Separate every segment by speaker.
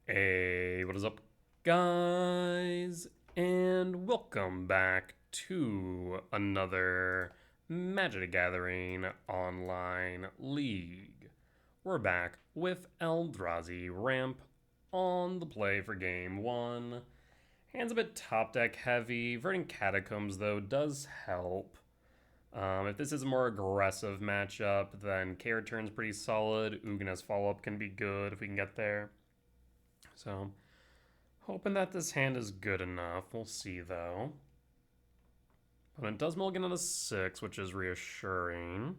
Speaker 1: Hey, what is up, guys? And welcome back to another Magic the Gathering online league. We're back with Eldrazi ramp on the play for game one. Hand's a bit top deck heavy. Verdant Catacombs, though, does help. If this is a more aggressive matchup, then K return's pretty solid. Ugin follow up can be good if we can get there. So, hoping that this hand is good enough. We'll see, though. But it does mulligan on a 6, which is reassuring.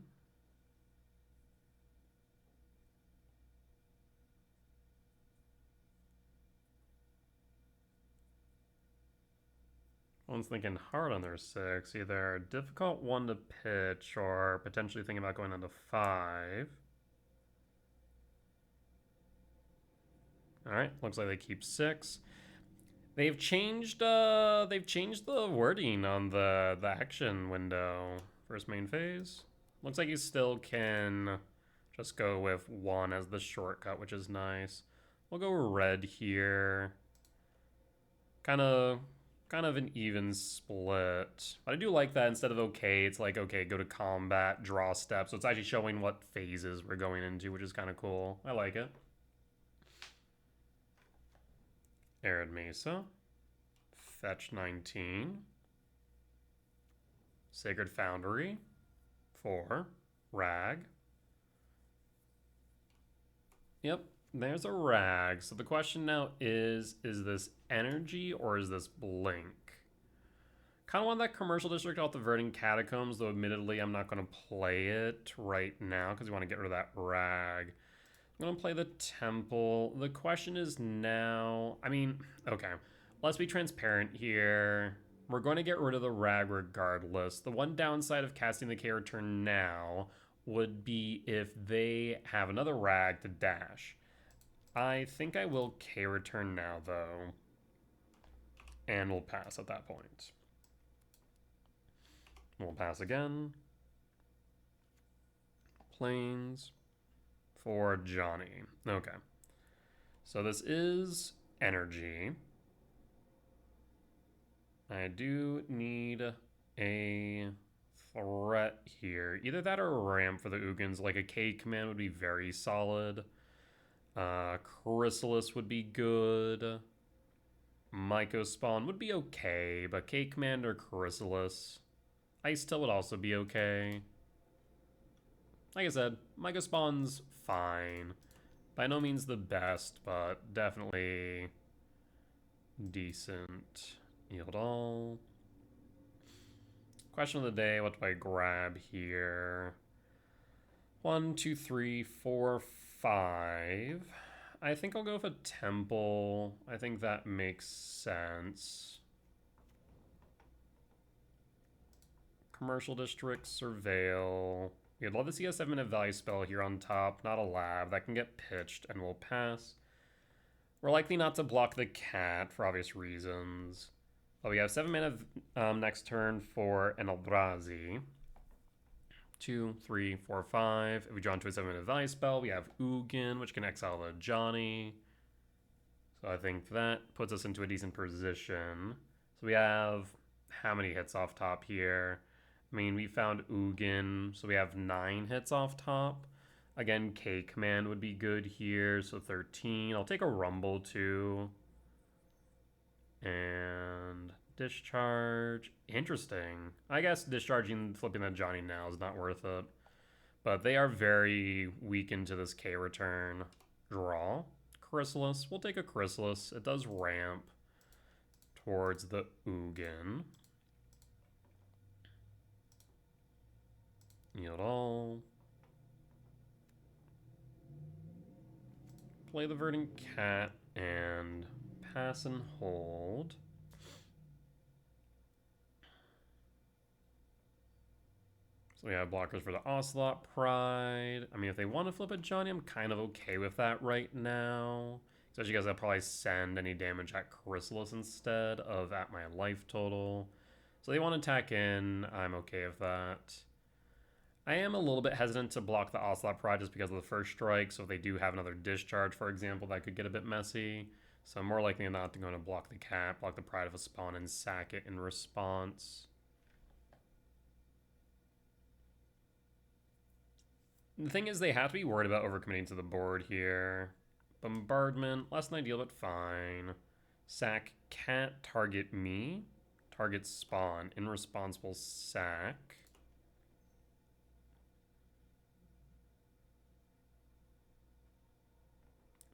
Speaker 1: One's thinking hard on their 6. Either a difficult one to pitch or potentially thinking about going on to 5. Alright, looks like they keep 6. They've changed the wording on the action window. First main phase. Looks like you still can just go with 1 as the shortcut, which is nice. We'll go red here. Kind of an even split. But I do like that instead of okay, it's like, okay, go to combat, draw steps. So it's actually showing what phases we're going into, which is kind of cool. I like it. Arid Mesa. Fetch 19. Sacred Foundry. 4. Rag. Yep, there's a rag. So the question now is this energy or is this blink? Kind of want that commercial district off the Verdant Catacombs, though admittedly I'm not going to play it right now because we want to get rid of that rag. I'm going to play the temple. The question is now, okay, let's be transparent here. We're going to get rid of the rag regardless. The one downside of casting the K return now would be if they have another rag to dash. I think I will K return now, though. And we'll pass at that point. We'll pass again. Plains for Johnny. Okay. So this is energy. I do need a threat here. Either that or a ramp for the Ugins. Like a K command would be very solid. Chrysalis would be good. Myco Spawn would be okay, but K command or Chrysalis. Ice Tail would also be okay. Like I said, Myco Spawn's fine. By no means the best, but definitely decent. Yield all. Question of the day, what do I grab here? 1, 2, 3, 4, 5. I think I'll go with a temple. I think that makes sense. Commercial district, surveil. We'd love to see a 7-minute value spell here on top, not a lab. That can get pitched and we'll pass. We're likely not to block the cat for obvious reasons. But we have 7 mana next turn for an Eldrazi. 2, 3, 4, 5. If we draw into a 7-minute value spell, we have Ugin, which can exile the Johnny. So I think that puts us into a decent position. So we have how many hits off top here? I mean, we found Ugin, so we have 9 hits off top. Again, K command would be good here, so 13. I'll take a Rumble too. And discharge. Interesting. I guess discharging, flipping that Johnny now is not worth it. But they are very weak into this K return. Draw. Chrysalis. We'll take a Chrysalis. It does ramp towards the Ugin. Yield all. Play the Verdant Cat and pass and hold. So we have blockers for the Ocelot Pride. I mean, if they want to flip a Johnny, I'm kind of okay with that right now. Especially because I'll probably send any damage at Chrysalis instead of at my life total. So they want to attack in. I'm okay with that. I am a little bit hesitant to block the Ocelot Pride just because of the first strike, so if they do have another discharge, for example, that could get a bit messy. So I'm more likely than not going to block the cat, block the Pride of a Spawn, and sack it in response. The thing is, they have to be worried about overcommitting to the board here. Bombardment, less than ideal, but fine. Sack cat, target me. Target spawn. In response, we'll sack.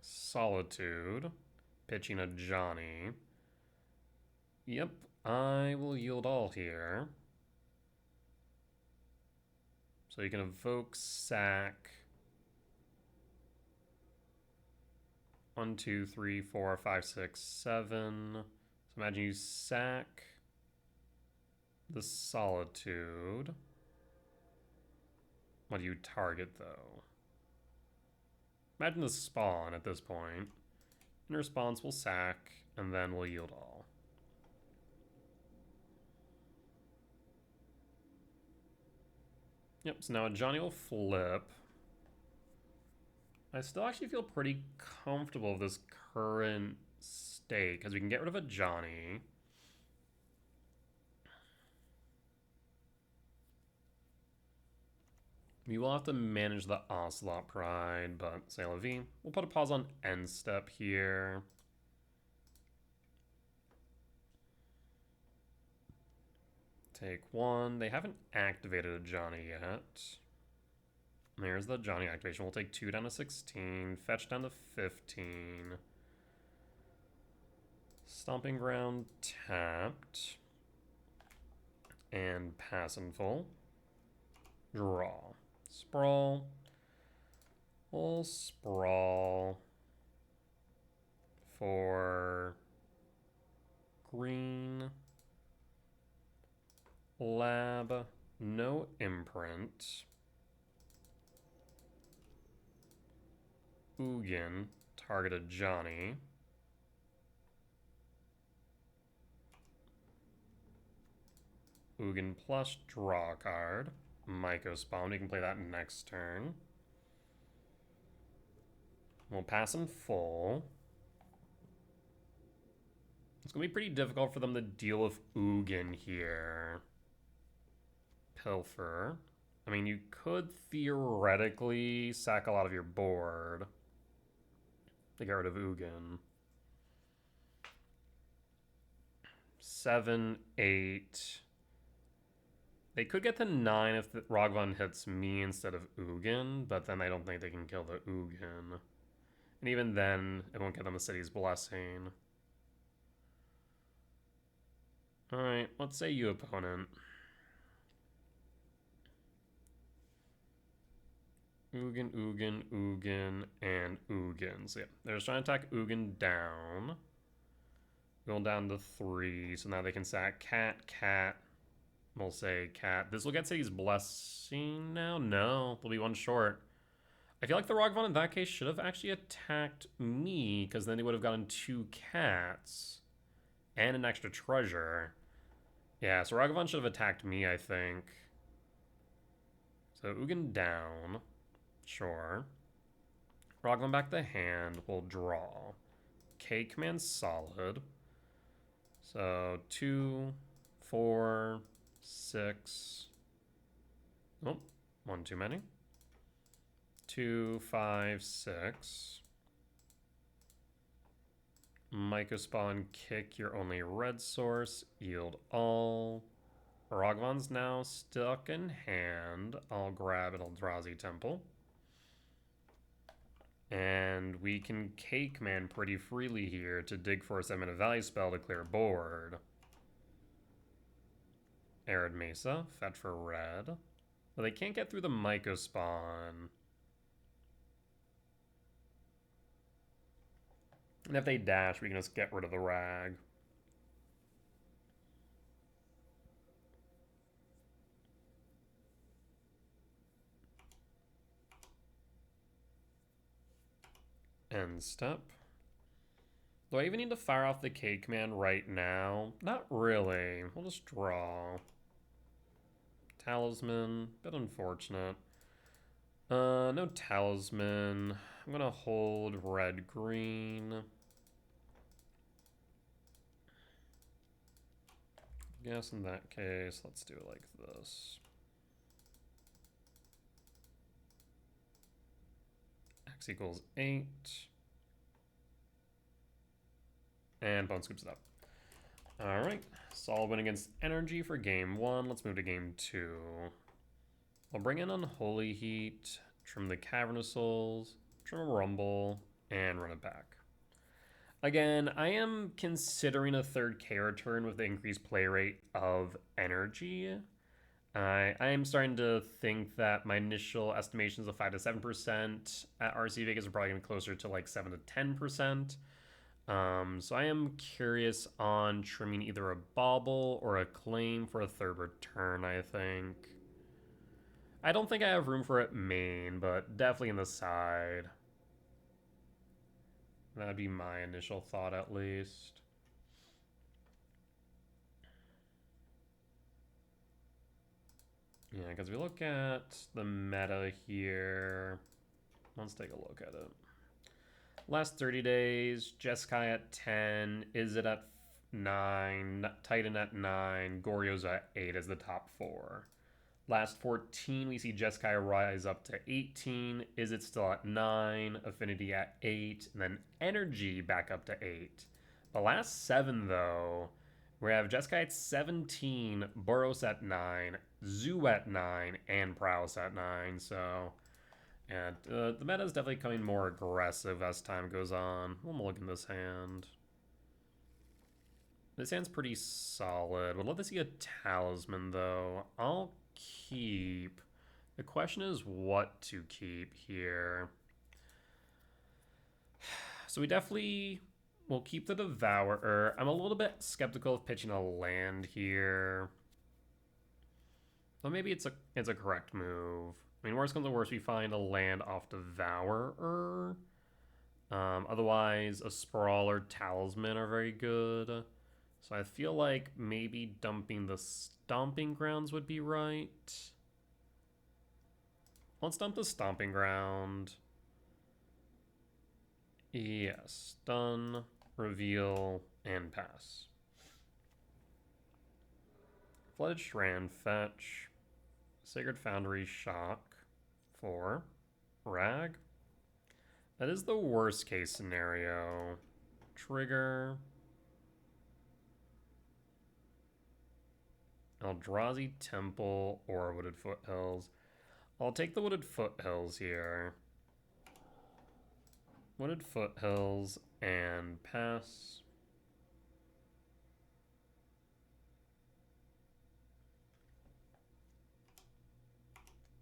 Speaker 1: Solitude. Pitching a Johnny. Yep, I will yield all here. So you can evoke sack. 1, 2, 3, 4, 5, 6, 7. So imagine you sack the Solitude. What do you target, though? Imagine the spawn at this point. In response, we'll sack, and then we'll yield all. Yep, so now Johnny will flip. I still actually feel pretty comfortable with this current state, because we can get rid of a Johnny. We will have to manage the Ocelot Pride, but c'est la vie. We'll put a pause on end step here. Take one. They haven't activated a Johnny yet. There's the Johnny activation. We'll take 2 down to 16. Fetch down to 15. Stomping Ground tapped. And pass and full. Draw. Sprawl. We'll sprawl for green. Lab. No imprint. Ugin. Targeted Johnny. Ugin plus draw card. Myco Spawn. We can play that next turn. We'll pass in full. It's going to be pretty difficult for them to deal with Ugin here. Pilfer. I mean, you could theoretically sack a lot of your board to get rid of Ugin. 7, 8. They could get to 9 if the Rogvan hits me instead of Ugin, but then I don't think they can kill the Ugin. And even then, it won't get them the City's Blessing. Alright, let's say you, opponent. Ugin, Ugin, Ugin, and Ugin. So yeah, they're just trying to attack Ugin down. Going down to 3, so now they can sack cat, cat. We'll say cat. This will get City's Blessing now? No, they'll be one short. I feel like the Rogvan in that case should have actually attacked me, because then they would have gotten 2 cats and an extra treasure. Yeah, so Rogvan should have attacked me, I think. So Ugin down. Sure. Rogvan back the hand. We'll draw. K command solid. So 2, 4, 6. Oh, 1 too many. 2, 5, 6. Myco Spawn, kick your only red source. Yield all. Rogvan's now stuck in hand. I'll grab an Eldrazi Temple. And we can K-command pretty freely here to dig for a 7-mana value spell to clear board. Arid Mesa, fetch for red. But they can't get through the Myco Spawn. And if they dash, we can just get rid of the rag. End step. Do I even need to fire off the K command right now? Not really. We'll just draw. Talisman, bit unfortunate. No talisman. I'm gonna hold red green. Guess in that case, let's do it like this. X equals 8. And Bone scoops it up. Alright, solid win against energy for game 1. Let's move to game 2. I'll bring in Unholy Heat, trim the Cavernous Souls, trim a Rumble, and run it back. Again, I am considering a third K return with the increased play rate of energy. I am starting to think that my initial estimations of 5 to 7% at RC Vegas are probably going to be closer to like 7 to 10%. So I am curious on trimming either a Bauble or a Claim for a third return, I think. I don't think I have room for it main, but definitely in the side. That'd be my initial thought, at least. Yeah, because we look at the meta here. Let's take a look at it. Last 30 days, Jeskai at 10, Izzet at 9, Titan at 9, Goryo's at 8 as the top 4. Last 14, we see Jeskai rise up to 18, Izzet still at 9, Affinity at 8, and then Energy back up to 8. The last 7, though, we have Jeskai at 17, Boros at 9, Zoo at 9, and Prowess at 9, so... And the meta is definitely becoming more aggressive as time goes on. We'll look in this hand. This hand's pretty solid. Would love to see a talisman, though. I'll keep. The question is what to keep here. So we definitely will keep the Devourer. I'm a little bit skeptical of pitching a land here. But maybe it's a correct move. I mean, worst comes to worst, we find a land off Devourer. Otherwise, a Sprawl or Talisman are very good. So I feel like maybe dumping the Stomping Grounds would be right. Let's dump the Stomping Ground. Yes, stun, reveal, and pass. Flooded Strand, fetch. Sacred Foundry, shock. 4. Rag. That is the worst case scenario. Trigger. Eldrazi Temple or Wooded Foothills. I'll take the Wooded Foothills here. Wooded Foothills and pass.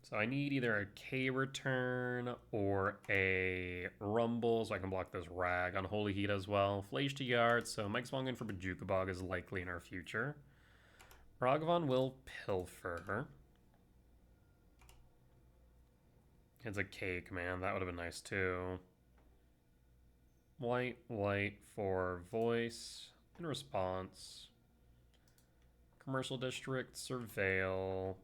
Speaker 1: So I need either a K return or a Rumble so I can block this Rag. Unholy Heat as well. Flash to Yard, so Mike Swongan for Bajuka Bog is likely in our future. Ragavan will Pilfer. It's a K command, that would have been nice too. White for Voice. In response. Commercial District, Surveil.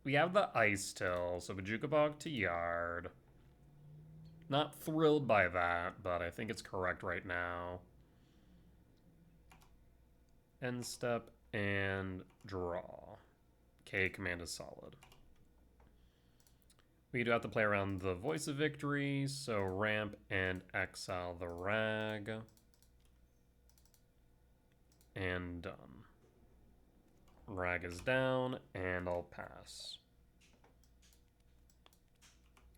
Speaker 1: We have the Ice still, so Bajuka Bog to Yard. Not thrilled by that, but I think it's correct right now. End step and draw. K command is solid. We do have to play around the Voice of Victory, so ramp and exile the Rag. And done. Rag is down, and I'll pass.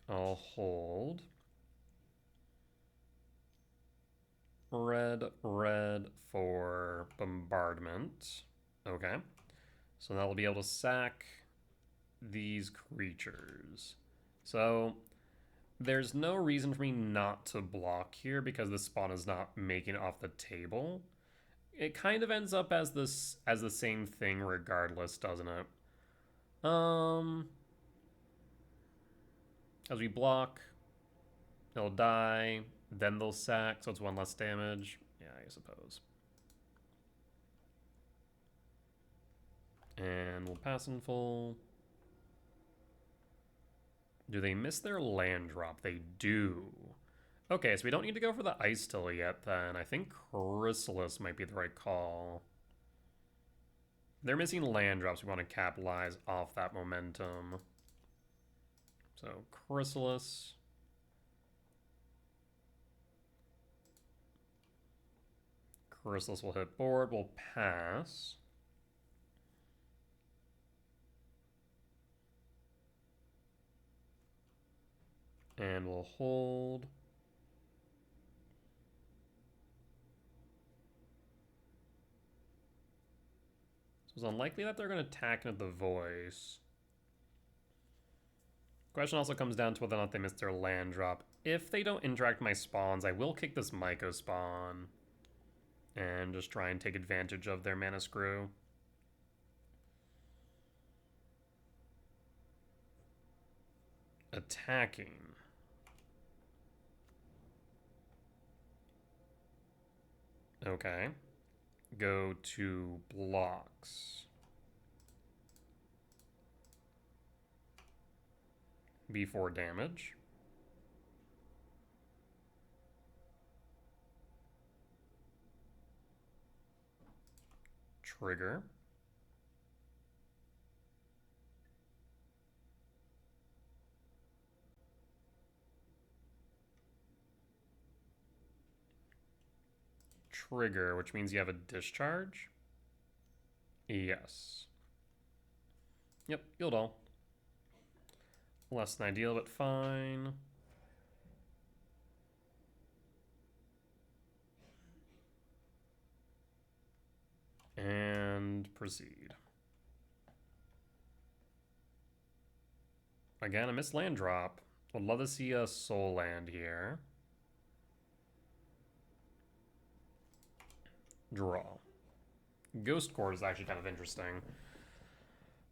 Speaker 1: I'll hold. Red for Bombardment. Okay. So that'll be able to sack these creatures. So there's no reason for me not to block here because the spawn is not making it off the table. It kind of ends up as the same thing regardless, doesn't it? As we block, they'll die, then they'll sack, so it's 1 less damage. Yeah, I suppose. And we'll pass in full. Do they miss their land drop? They do. Okay, so we don't need to go for the Ice Still yet then. I think Chrysalis might be the right call. They're missing land drops. We want to capitalize off that momentum. So Chrysalis. Chrysalis will hit board. We'll pass. And we'll hold. So it's unlikely that they're going to attack into the voice. Question also comes down to whether or not they miss their land drop. If they don't interact with my spawns, I will kick this Myco spawn. And just try and take advantage of their mana screw. Attacking. Okay. Go to blocks. B4 damage. Trigger. Trigger, which means you have a discharge? Yes. Yep, you'll all. Less than ideal, but fine. And proceed. Again, a missed land drop. Would love to see a soul land here. Draw. Ghost Court is actually kind of interesting.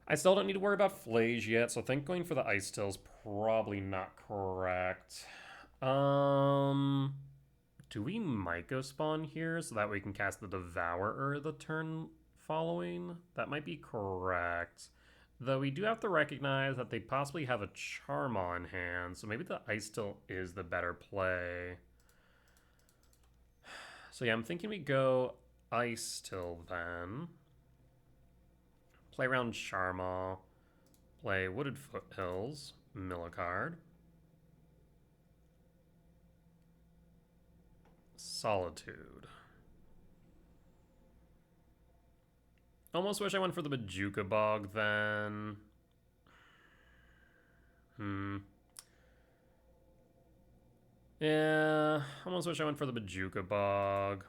Speaker 1: I still don't need to worry about Flage yet, so I think going for the Ice Still is probably not correct. Do we Myco spawn here so that we can cast the Devourer the turn following? That might be correct. Though we do have to recognize that they possibly have a Charm on hand, so maybe the Ice Still is the better play. So yeah, I'm thinking we go Ice Still then. Play around Sharma. Play Wooded Foothills. Mill a card. Solitude. Almost wish I went for the Bajuka Bog then. Yeah, almost wish I went for the Bajuka Bog.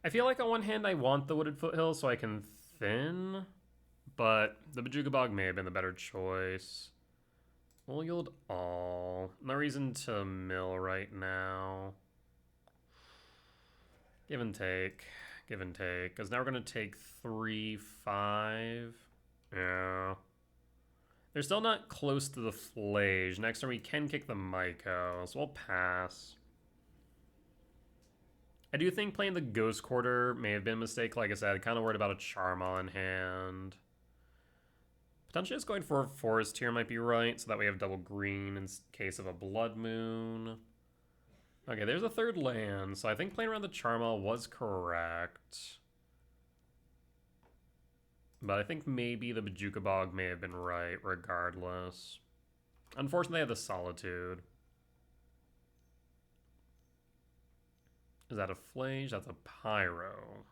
Speaker 1: I feel like on one hand I want the Wooded Foothills so I can thin, but the Bajuka Bog may have been the better choice. We'll yield all. No reason to mill right now. Give and take. Give and take. Because now we're going to take 3, 5. Yeah. They're still not close to the Flage. Next turn we can kick the Myco, so we'll pass. I do think playing the Ghost Quarter may have been a mistake. Like I said, kind of worried about a Charm on hand. Potentially just going for a Forest here might be right, so that we have double green in case of a Blood Moon. Okay, there's a third land, so I think playing around the Charmal was correct. But I think maybe the Bajuka Bog may have been right, regardless. Unfortunately, I have the Solitude. Is that a Flage? That's a Pyro.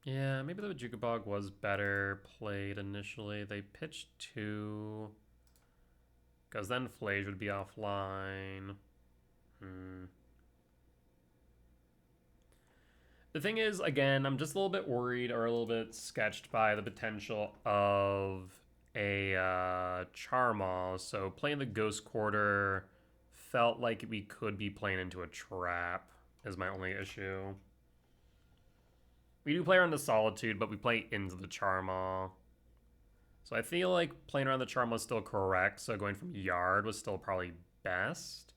Speaker 1: Yeah, maybe the Bajuka Bog was better played initially. They pitched 2. Because then Flage would be offline. The thing is, again, I'm just a little bit worried or a little bit sketched by the potential of a Charmaw. So playing the Ghost Quarter felt like we could be playing into a trap is my only issue. We do play around the Solitude, but we play into the Charmaw. So I feel like playing around the Charmaw was still correct, so going from Yard was still probably best.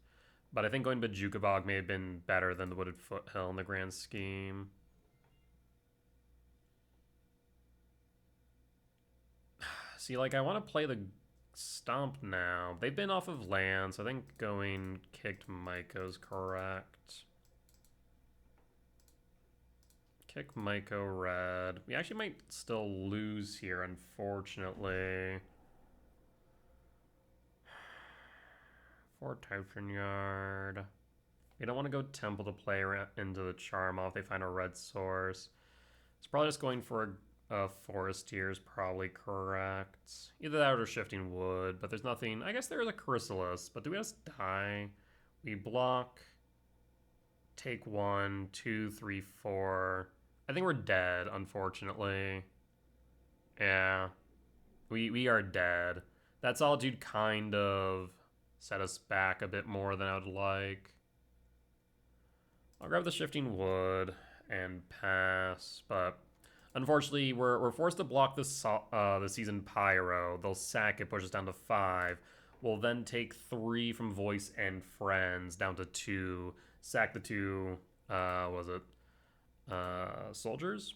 Speaker 1: But I think going Bojuka Bog may have been better than the Wooded Foothill in the grand scheme. See, like, I want to play the Stomp now. They've been off of land, so I think going Kicked Maiko's correct. Kick Maiko red. We actually might still lose here, unfortunately. For Typhon Yard. We don't want to go Temple to play into the Charmaw if they find a red source. It's probably just going for a Forest Tier is probably correct. Either that or Shifting Wood, but there's nothing. I guess there is a Chrysalis, but do we just die? We block. Take 1, 2, 3, 4. I think we're dead, unfortunately. Yeah. We are dead. That Solitude kind of set us back a bit more than I would like. I'll grab the Shifting Wood and pass, but unfortunately, we're forced to block the Seasoned Pyro. They'll sack it, push us down to 5. We'll then take 3 from Voice and Friends down to 2. Sack the 2, soldiers?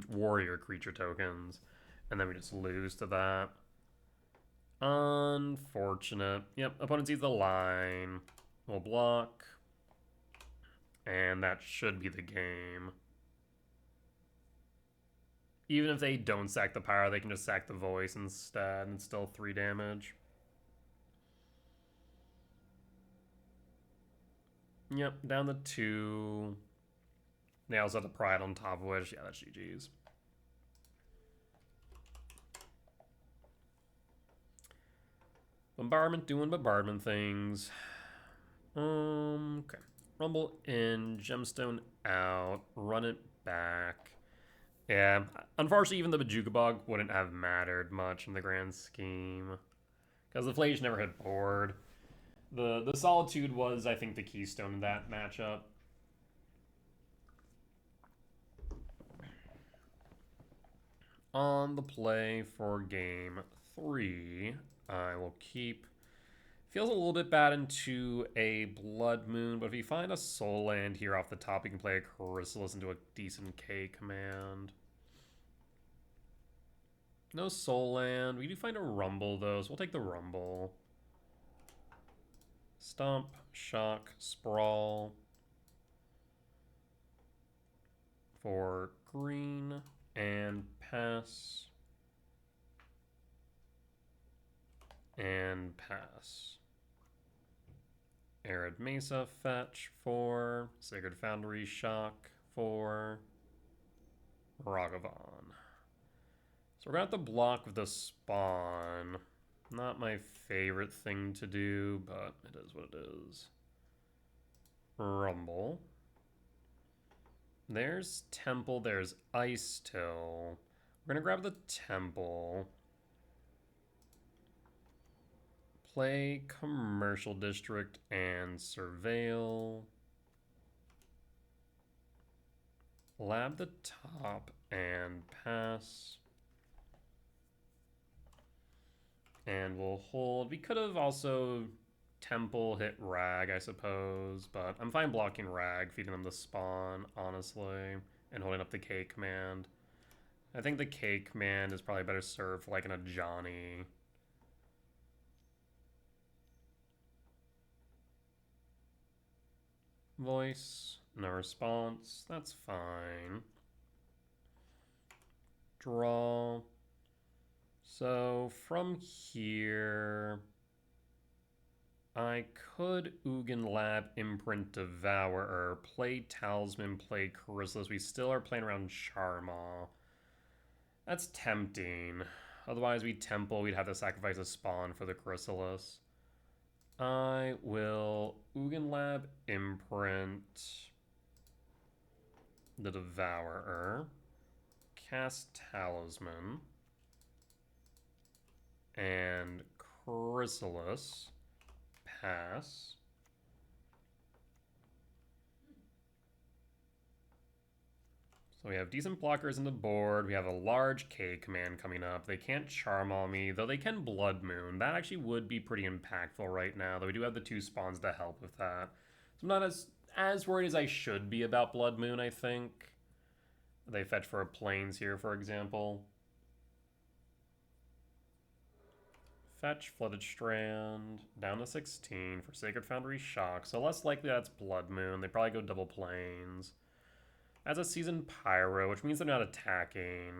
Speaker 1: Warrior creature tokens. And then we just lose to that. Unfortunate. Yep, opponent sees the line. We'll block. And that should be the game. Even if they don't sack the Pyro, they can just sack the Voice instead, and it's still 3 damage. Yep, down to 2. They also have the Pride on top of which, yeah, that's GG's. Bombardment doing bombardment things. Okay. Rumble in, Gemstone out, run it back. Yeah, unfortunately, even the Bojuka Bog wouldn't have mattered much in the grand scheme. Because the Flage never hit board. The Solitude was, I think, the keystone in that matchup. On the play for game 3, I will keep... Feels a little bit bad into a Blood Moon, but if you find a Soul Land here off the top, you can play a Chrysalis into a decent K command. No Soul Land. We do find a Rumble, though, so we'll take the Rumble. Stomp, Shock, Sprawl. For green, and pass. And pass. Arid Mesa, fetch for Sacred Foundry, shock for Ragavan. So we're gonna have to block with the spawn. Not my favorite thing to do, but it is what it is. Rumble. There's Temple, there's Ice Till. We're gonna grab the Temple. Play Commercial District and Surveil. Lab the top and pass. And we'll hold. We could have also Temple hit Rag, I suppose, but I'm fine blocking Rag, feeding them the spawn, honestly, and holding up the K command. I think the K command is probably better served like in a Johnny. Voice, no response, that's fine. Draw. So from here, I could Ugin Lab, Imprint, Devourer, play Talisman, play Chrysalis. We still are playing around Charmaw. That's tempting. Otherwise, we Temple, we'd have to sacrifice a spawn for the Chrysalis. I will Ugin Lab, Imprint, the Devourer, cast Talisman, and Chrysalis, pass. So we have decent blockers in the board. We have a large K command coming up. They can't Charm all me, though they can Blood Moon. That actually would be pretty impactful right now, though we do have the 2 spawns to help with that. So I'm not as worried as I should be about Blood Moon, I think. They fetch for a Plains here, for example. Fetch, Flooded Strand, down to 16 for Sacred Foundry Shock. So less likely that's Blood Moon. They probably go double Plains. As a Seasoned Pyro, which means they're not attacking.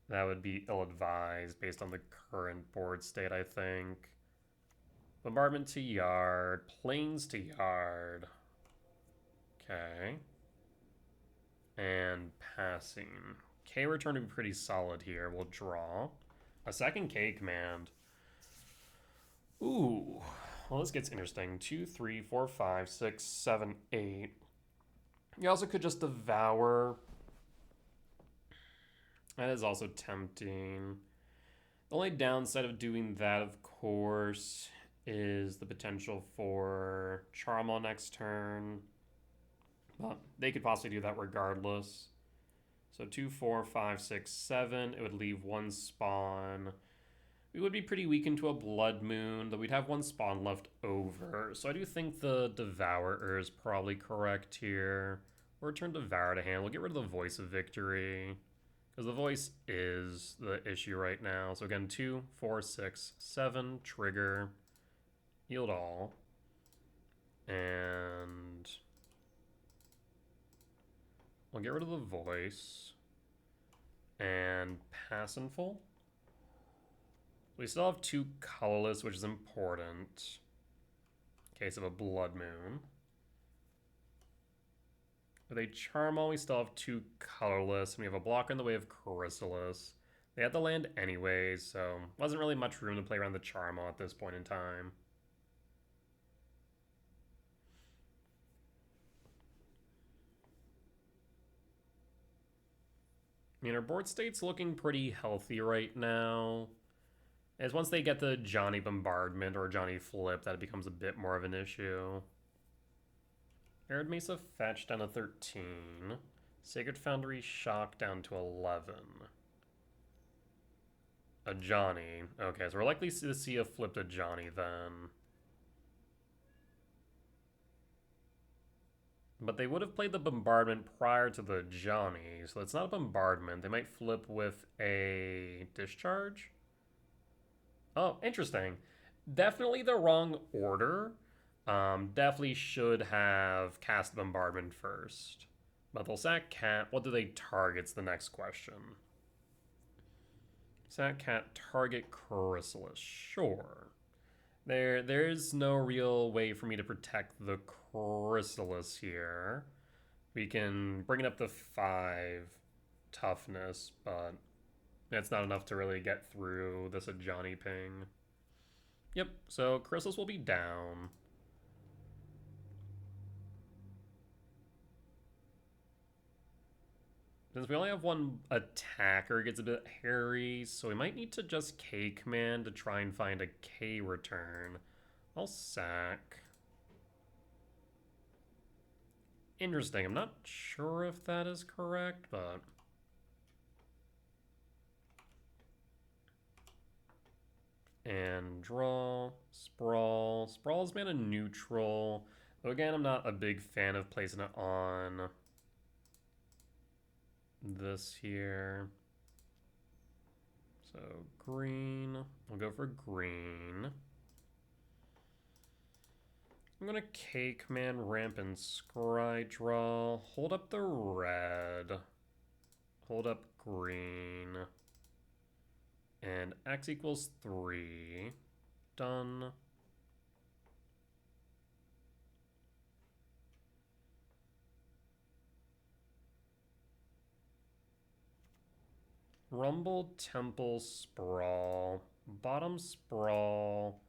Speaker 1: That would be ill-advised based on the current board state, I think. Bombardment to Yard, Plains to Yard. Okay. And passing. K return to be pretty solid here. We'll draw. A second K command. Ooh. Well, this gets interesting. 2, 3, 4, 5, 6, 7, 8. You also could just Devour. That is also tempting. The only downside of doing that, of course, is the potential for Charm on next turn. But they could possibly do that regardless. So 2, 4, 5, 6, 7. It would leave 1 spawn. We would be pretty weak into a Blood Moon, though we'd have 1 spawn left over. So I do think the Devourer is probably correct here. We'll return Devour to hand. We'll get rid of the Voice of Victory, because the Voice is the issue right now. So again, 2, 4, 6, 7, trigger, yield all. And we'll get rid of the Voice. And pass in full. We still have 2 colorless, which is important in case of a Blood Moon. With a Charmal, we still have 2 colorless, and we have a blocker in the way of Chrysalis. They had the land anyways, so wasn't really much room to play around the Charmal at this point in time. I mean, our board state's looking pretty healthy right now. As once they get the Johnny Bombardment or Johnny Flip, that becomes a bit more of an issue. Arid Mesa Fetch down to 13. Sacred Foundry Shock down to 11. A Johnny. Okay, so we're likely to see a flip to Johnny then. But they would have played the Bombardment prior to the Johnny, so it's not a Bombardment. They might flip with a Discharge? Oh, interesting. Definitely the wrong order. Definitely should have cast the Bombardment first. But they'll sack Cat. What do they target's the next question. Sack Cat, target Chrysalis. Sure. There's no real way for me to protect the Chrysalis here. We can bring it up to 5 toughness, but it's not enough to really get through this Johnny ping. Yep, so Chrysalis will be down. Since we only have 1 attacker, it gets a bit hairy, so we might need to just K command to try and find a K return. I'll sack. Interesting, I'm not sure if that is correct, but... And draw, Sprawl. Sprawl is mana neutral. Though again, I'm not a big fan of placing it on this here. So green, we'll go for green. I'm gonna K command ramp and scry draw. Hold up the red. Hold up green. And X equals 3. Done. Rumble, Temple, Sprawl. Bottom Sprawl.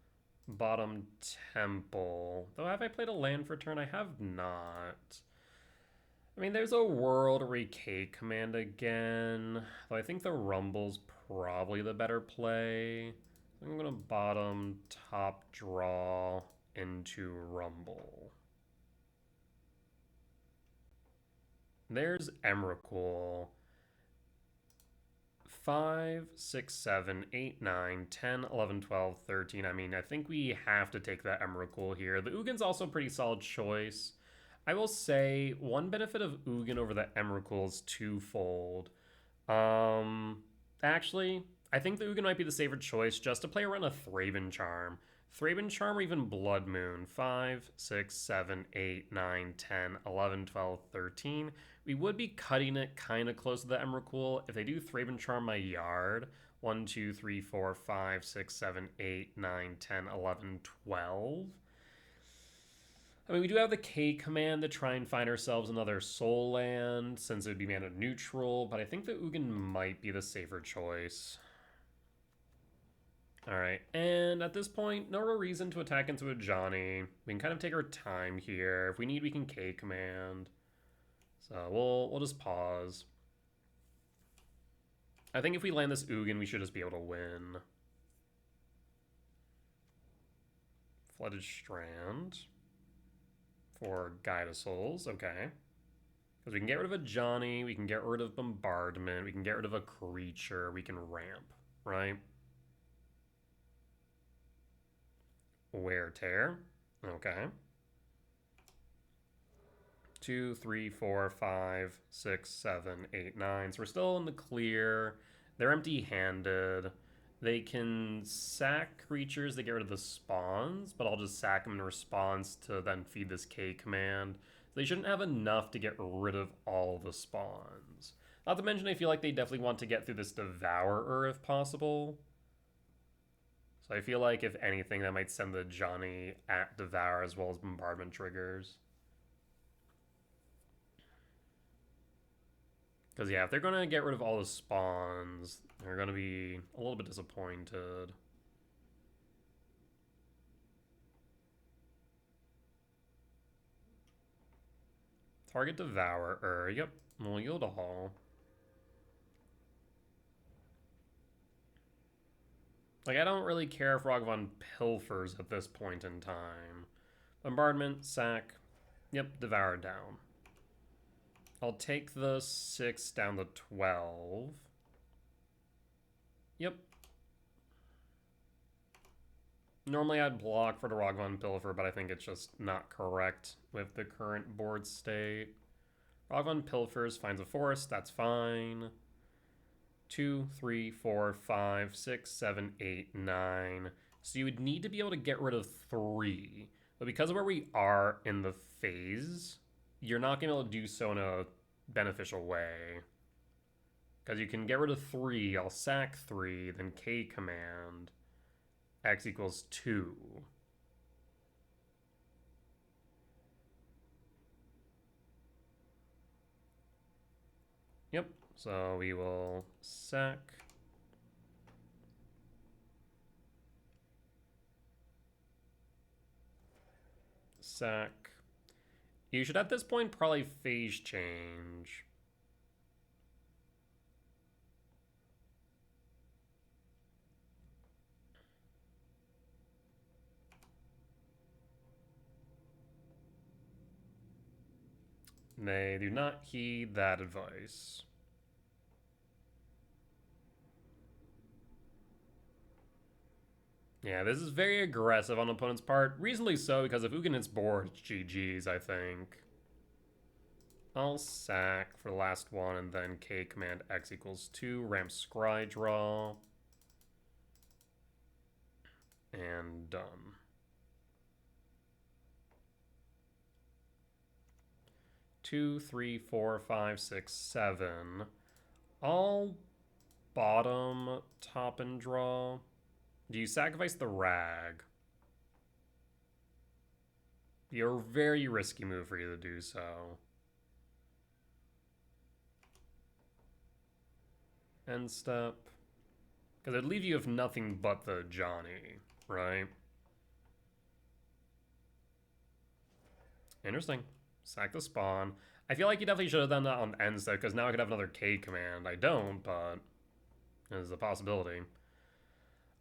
Speaker 1: Bottom Temple. Though have I played a land for turn? I have not. I mean, there's a world where we K command again. Though I think the Rumble's probably the better play. I'm gonna bottom, top, draw into Rumble. There's Emrakul. 5, 6, 7, 8, 9, 10, 11, 12, 13. I mean, I think we have to take that Emrakul here. The Ugin's also a pretty solid choice. I will say one benefit of Ugin over the Emrakul is twofold. Actually, I think the Ugin might be the safer choice just to play around a Thraben Charm. Thraben Charm or even Blood Moon. 5, 6, 7, 8, 9, 10, 11, 12, 13. We would be cutting it kind of close to the Emrakul. If they do Thraben Charm my yard, 1, 2, 3, 4, 5, 6, 7, 8, 9, 10, 11, 12. I mean, we do have the K command to try and find ourselves another soul land, since it would be mana neutral, but I think the Ugin might be the safer choice. Alright, and at this point, no real reason to attack into a Johnny. We can kind of take our time here. If we need, we can K command. So we'll just pause. I think if we land this Ugin, we should just be able to win. Flooded Strand for Guide of Souls, okay. Because we can get rid of a Johnny, we can get rid of Bombardment, we can get rid of a creature, we can ramp, right? Wear Tear, okay. 2, 3, 4, 5, 6, 7, 8, 9. So we're still in the clear. They're empty-handed. They can sack creatures to get rid of the spawns, but I'll just sack them in response to then feed this K command. So they shouldn't have enough to get rid of all the spawns. Not to mention, I feel like they definitely want to get through this Devourer if possible. So I feel like, if anything, that might send the Johnny at Devour as well as Bombardment triggers. Because, yeah, if they're going to get rid of all the spawns, they're going to be a little bit disappointed. Target Devourer. Yep, we'll yield a haul. Like, I don't really care if Ragavan pilfers at this point in time. Bombardment, sack. Yep, Devour down. I'll take the 6 down to 12. Yep. Normally I'd block for the Ragavan Pilfer, but I think it's just not correct with the current board state. Ragavan Pilfers, finds a forest, that's fine. 2, 3, 4, 5, 6, 7, 8, 9. So you would need to be able to get rid of 3. But because of where we are in the phase, you're not going to be able to do so in a beneficial way. Because you can get rid of 3, I'll sack 3, then K command, X equals 2. Yep, so we will sack. Sack. You should at this point probably phase change. They do not heed that advice. Yeah, this is very aggressive on opponent's part. Reasonably so, because if Ugin hits board, it's GG's, I think. I'll sack for the last one, and then K command X equals 2. Ramp Scry draw. And done. Two, 3, 4, 5, 6, 7. I'll bottom, top, and draw. Do you sacrifice the Rag? Be a very risky move for you to do so. End step. Because it'd leave you with nothing but the Johnny, right? Interesting. Sack the spawn. I feel like you definitely should have done that on end step, because now I could have another K command. I don't, but there's a possibility.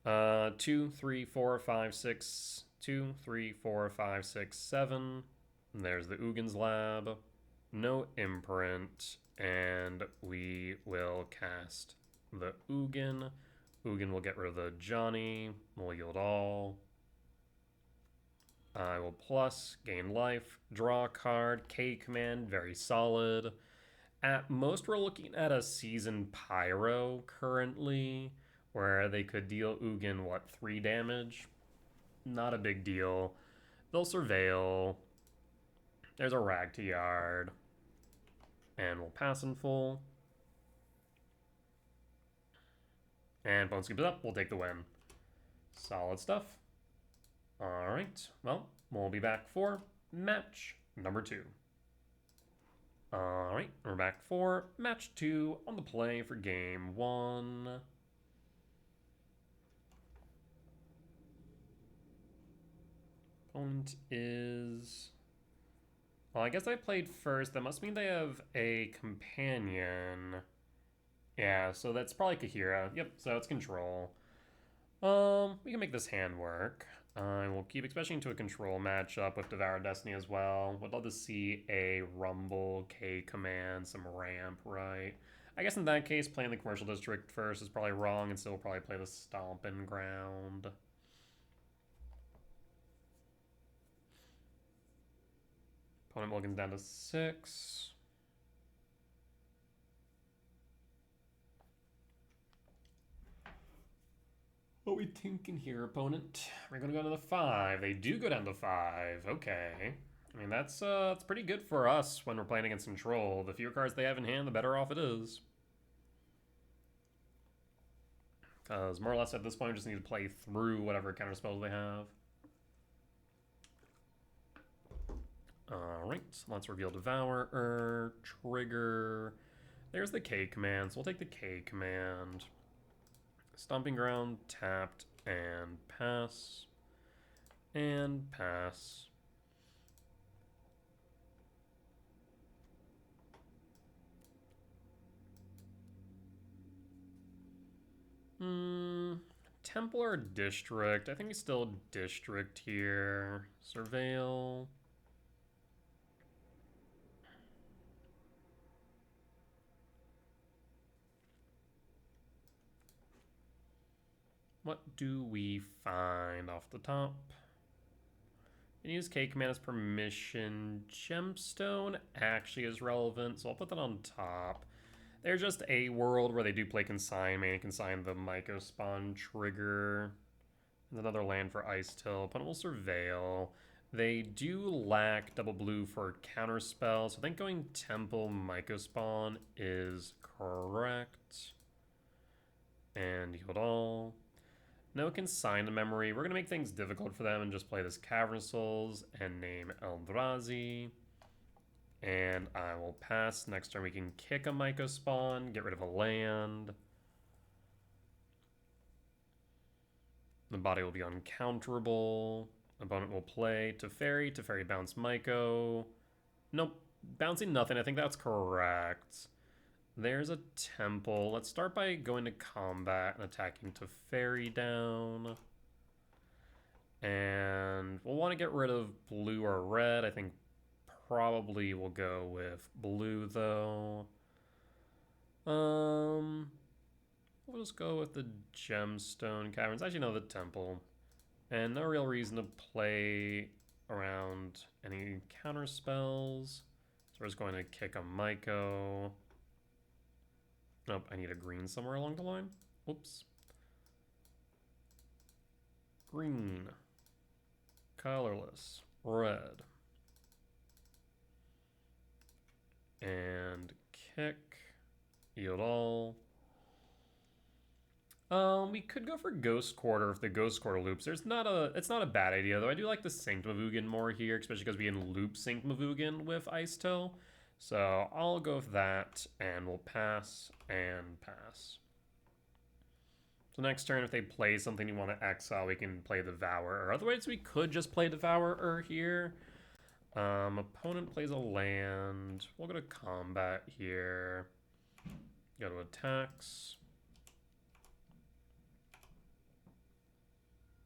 Speaker 1: 2, 3, 4, 5, 6. 2, 3, 4, 5, 6, 7. And there's the Ugin's Lab. no imprint, and we will cast the Ugin. Ugin will get rid of the Johnny, we'll yield all. I will plus, gain life, draw a card, K command, very solid. At most, we're looking at a Season Pyro currently, where they could deal Ugin, what, 3 damage? Not a big deal. They'll Surveil. There's a Rag to Yard. And we'll pass in full. And Bone Scoop it up, we'll take the win. Solid stuff. Alright, well, we'll be back for match number 2. Alright, we're back for match 2 on the play for game 1. Opponent is... Well, I guess I played first. That must mean they have a companion. Yeah, so that's probably Kahira. Yep, so it's control. We can make this hand work. We'll keep especially into a control matchup with Devour Destiny as well. Would love to see a Rumble, K command, some ramp, right? I guess in that case, playing the Commercial District first is probably wrong, and still we'll probably play the Stomping Ground. Opponent looking down to 6. What are we thinking here, opponent? We're gonna go to the 5. They do go down to 5. Okay. I mean, that's pretty good for us when we're playing against control. The fewer cards they have in hand, the better off it is. Because more or less at this point, we just need to play through whatever counter spells they have. Alright, let's reveal Devourer, trigger. There's the K command, so we'll take the K command. Stomping Ground, tapped, and pass. And pass. Temple or District? I think he's still District here. Surveil. What do we find off the top? Can use K command as permission. Gemstone actually is relevant, so I'll put that on top. There's just a world where they do play Consignment and consign the Myco Spawn trigger. And another land for Ice Till. Opponent will Surveil. They do lack double blue for counterspell, so I think going Temple Myco Spawn is correct. And yield all. No consigned memory. We're going to make things difficult for them and just play this Cavern Souls and name Eldrazi. And I will pass. Next turn we can kick a Myco Spawn, get rid of a land. The body will be uncounterable. Opponent will play Teferi bounce Myco. Nope, bouncing nothing. I think that's correct. There's a temple. Let's start by going to combat and attacking Teferi down. And we'll want to get rid of blue or red. I think probably we'll go with blue though. We'll just go with the Gemstone Caverns. Actually, no, the temple. And no real reason to play around any counter spells. So we're just going to kick a Myco. Nope, I need a green somewhere along the line. Oops. Green. Colorless. Red. And kick. Yield all. We could go for Ghost Quarter if the Ghost Quarter loops. It's not a bad idea, though. I do like the Sanctum of Ugin more here, especially because we can loop Sanctum of Ugin with Ice Till. So I'll go with that, and we'll pass and pass. So next turn, if they play something you want to exile, we can play Devourer. Otherwise, we could just play Devourer here. Opponent plays a land. We'll go to combat here. Go to attacks.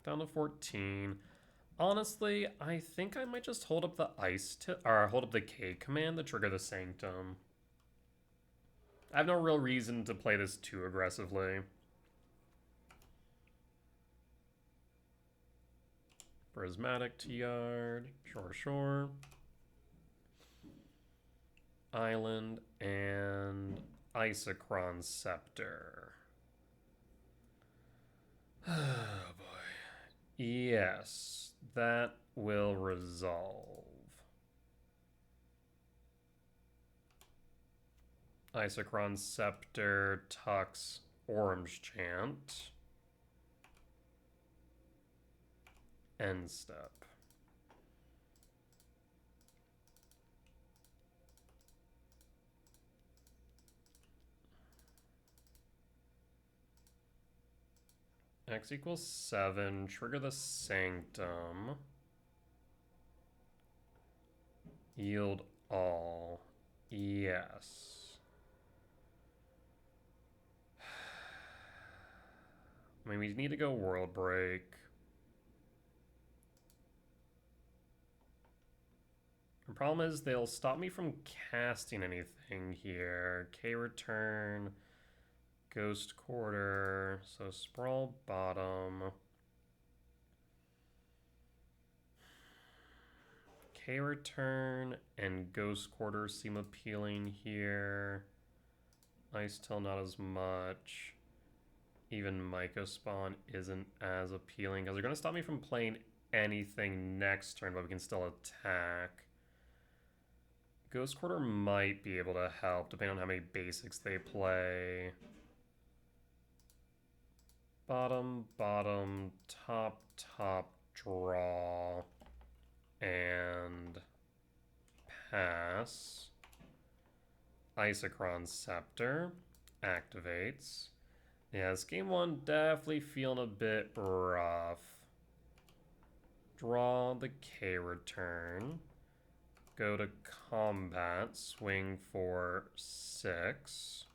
Speaker 1: Down to 14. Honestly, I think I might just hold up the or hold up the K command to trigger the Sanctum. I have no real reason to play this too aggressively. Prismatic Tiard, sure. Island and Isochron Scepter. Oh boy. Yes, that will resolve. Isochron Scepter, Tux, Orange Chant. End step. X equals 7. Trigger the Sanctum. Yield all. Yes. I mean, we need to go World Break. The problem is they'll stop me from casting anything here. K return, Ghost Quarter, so Sprawl bottom. K return and Ghost Quarter seem appealing here. Ice Tail not as much. Even Myco Spawn isn't as appealing because they're going to stop me from playing anything next turn, but we can still attack. Ghost Quarter might be able to help, depending on how many basics they play. Bottom, top, draw, and pass. Isochron Scepter activates. Yeah, this game one definitely feeling a bit rough. Draw the K return. Go to combat, swing for 6.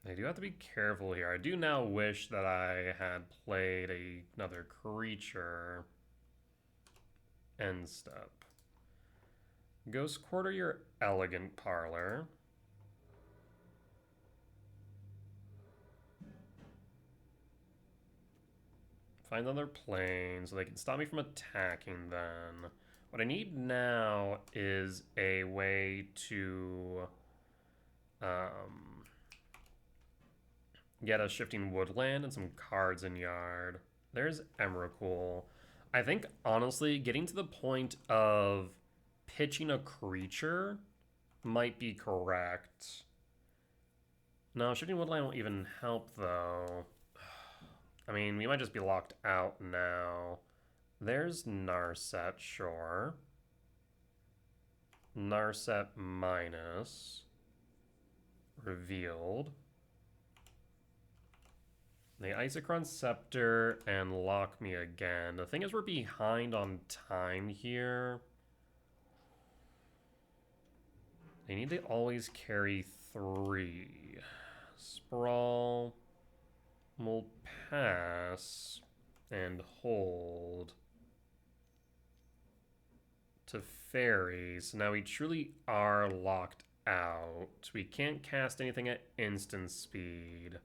Speaker 1: I do have to be careful here. I do now wish that I had played another creature. End step. Ghost Quarter your Elegant Parlor. Find another plane so they can stop me from attacking then. What I need now is a way to get a Shifting Woodland and some cards in yard. There's Emrakul. I think, honestly, getting to the point of pitching a creature might be correct. No, Shifting Woodland won't even help, though. I mean, we might just be locked out now. There's Narset, sure. Narset minus. Revealed. The Isochron Scepter and lock me again. The thing is, we're behind on time here. They need to always carry 3. Sprawl. We'll pass and hold to fairy. So now we truly are locked out. We can't cast anything at instant speed.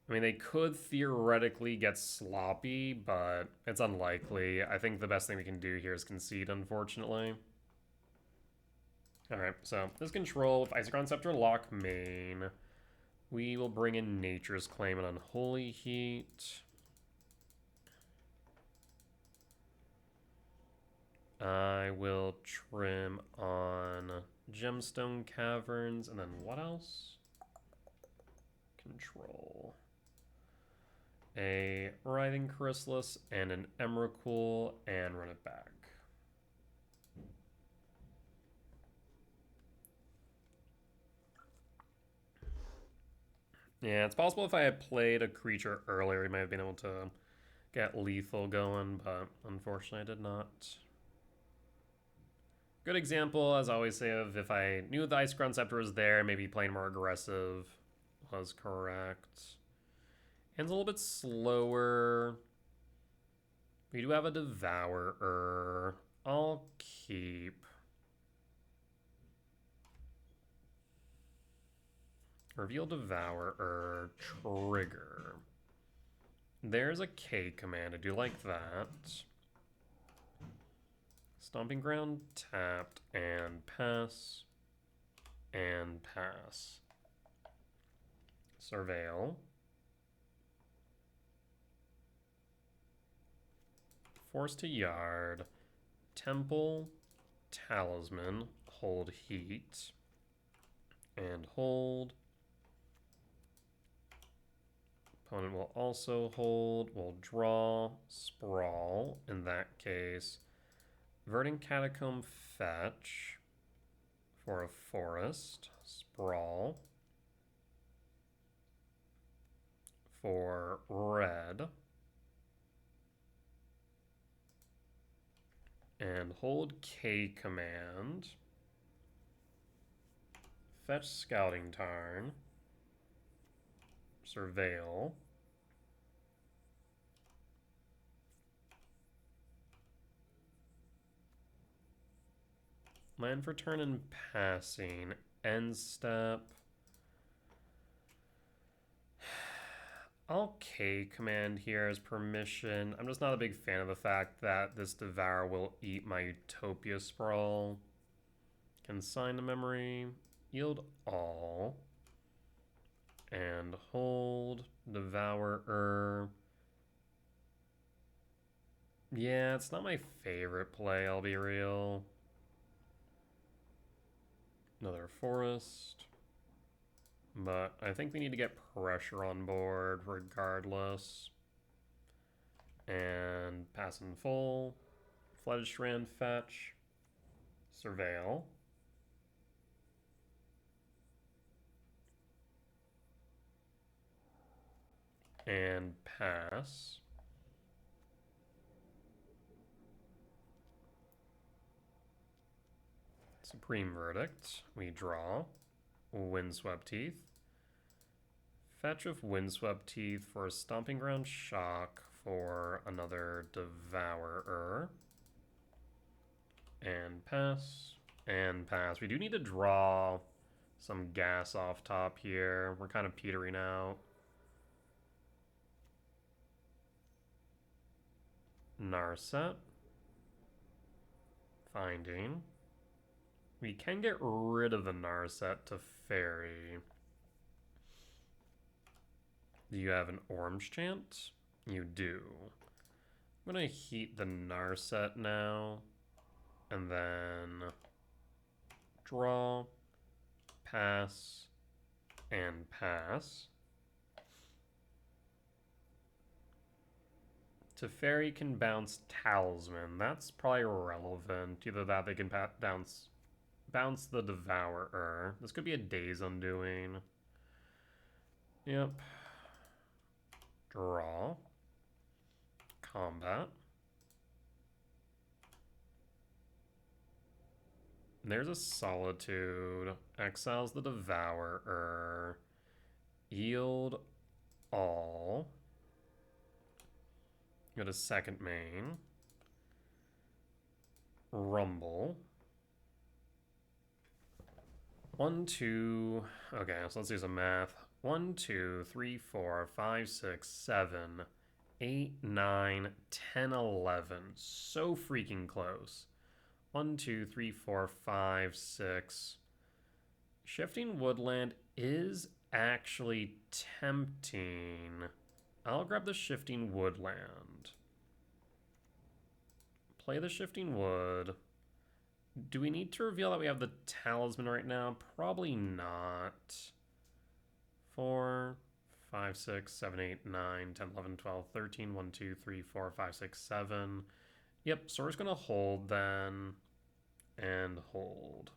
Speaker 1: I mean, they could theoretically get sloppy, but it's unlikely. I think the best thing we can do here is concede, unfortunately. Alright, so this control, if Isochron Scepter lock main, we will bring in Nature's Claim and Unholy Heat. I will trim on Gemstone Caverns, and then what else? Control. A Writhing Chrysalis and an Emrakul, and run it back. Yeah, it's possible if I had played a creature earlier, we might have been able to get lethal going, but unfortunately I did not. Good example, as I always say, of if I knew the Ice Ground Scepter was there, maybe playing more aggressive was correct. Hand's a little bit slower. We do have a Devourer. I'll keep. Reveal Devourer. Trigger. There's a K command. I do like that. Stomping Ground tapped and pass. And pass. Surveil. Force to Yard. Temple. Talisman. Hold Heat. And hold. Opponent will also hold. We'll draw. Sprawl. In that case, Verdant Catacomb fetch for a forest. Sprawl for red. And hold K command. Fetch Scouting Tarn. Surveil. Land for turn and passing. End step. I'll K command here as permission. I'm just not a big fan of the fact that this Devour will eat my Utopia Sprawl. Consign to memory. Yield all. And hold. Devourer. Yeah, it's not my favorite play, I'll be real. Another forest. But I think we need to get pressure on board regardless. And pass in full. Flooded Strand fetch. Surveil. And pass. Supreme Verdict. We draw. Windswept Teeth. Fetch of Windswept Teeth for a Stomping Ground Shock for another Devourer. And pass. And pass. We do need to draw some gas off top here. We're kind of petering out. Narset. Finding. We can get rid of the Narset to Fairy. Do you have an Orange Chant? You do. I'm going to heat the Narset now. And then draw, pass, and pass. Teferi can bounce Talisman. That's probably relevant. Either that, they can bounce the Devourer. This could be a Day's Undoing. Yep. Draw. Combat. There's a Solitude. Exiles the Devourer. Yield all. Go to second main. Rumble. 1, 2. Okay, so let's do some math. 1, 2, 3, 4, 5, 6, 7, 8, 9, 10, 11. So freaking close. 1, 2, 3, 4, 5, 6. Shifting Woodland is actually tempting. I'll grab the Shifting Woodland. Play the Shifting Wood. Do we need to reveal that we have the Talisman right now? Probably not. 4, 5, 6, 7, 8, 9, 10, 11, 12, 13, 1, 2, 3, 4, 5, 6, 7. Yep, so we're just going to hold then. And hold.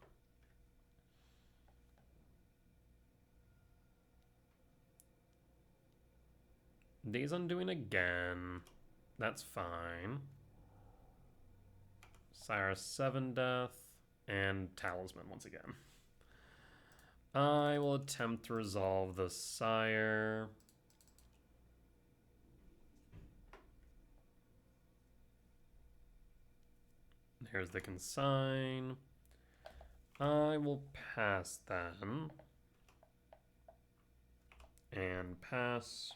Speaker 1: Days Undoing again. That's fine. Cyrus 7 Death. And Talisman once again. I will attempt to resolve the Sire. Here's the Consign. I will pass then. And pass.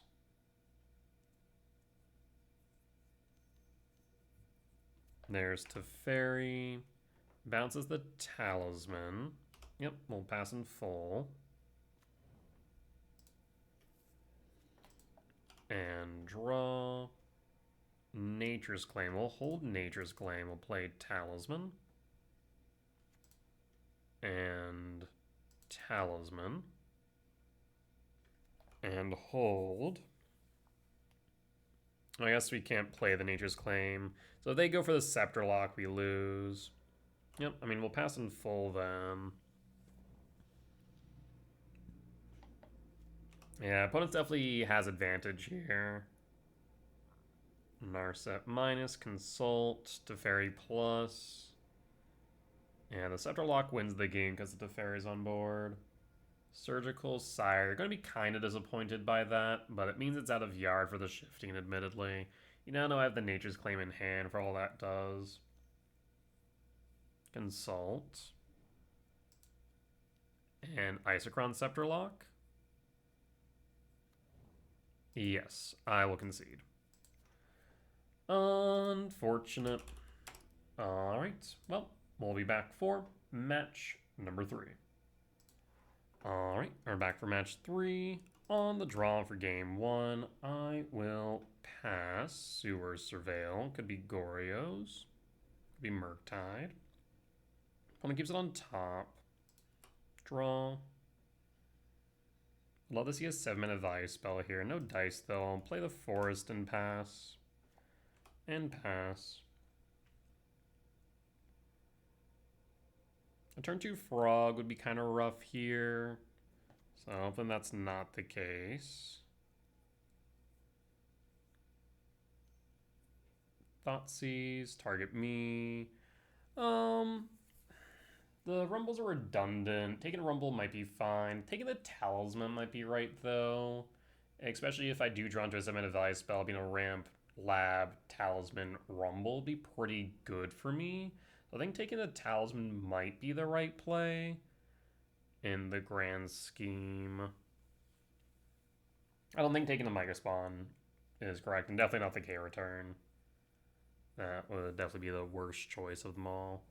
Speaker 1: There's Teferi. Bounces the Talisman. Yep, we'll pass in full. And draw. Nature's Claim. We'll hold Nature's Claim. We'll play Talisman. And Talisman. And hold. I guess we can't play the Nature's Claim. So if they go for the Scepter Lock, we lose. Yep, I mean, we'll pass in full then. Yeah, opponent definitely has advantage here. Narset minus, Consult, Teferi plus. And the Scepter Lock wins the game because the Teferi's on board. Surgical Sire. Going to be kind of disappointed by that, but it means it's out of yard for the shifting, admittedly. You now know I have the Nature's Claim in hand for all that does. Consult. And Isochron Scepter Lock. Yes, I will concede. Unfortunate. Alright, well, we'll be back for match number 3. Alright, we're back for match 3. On the draw for game 1, I will pass Sewer Surveil. Could be Goryo's. Could be Murktide. Opponent keeps it on top. Draw. Love to see a 7-mana value spell here. No dice though. I'll play the Forest and pass. And pass. A turn 2 Frog would be kind of rough here. So hoping that's not the case. Thoughtseize, target me. The Rumbles are redundant. Taking a Rumble might be fine. Taking the Talisman might be right, though. Especially if I do draw into a 7-mana value spell, being a ramp, lab, Talisman, Rumble would be pretty good for me. So I think taking the Talisman might be the right play in the grand scheme. I don't think taking the Mega Spawn is correct, and definitely not the K return. That would definitely be the worst choice of them all.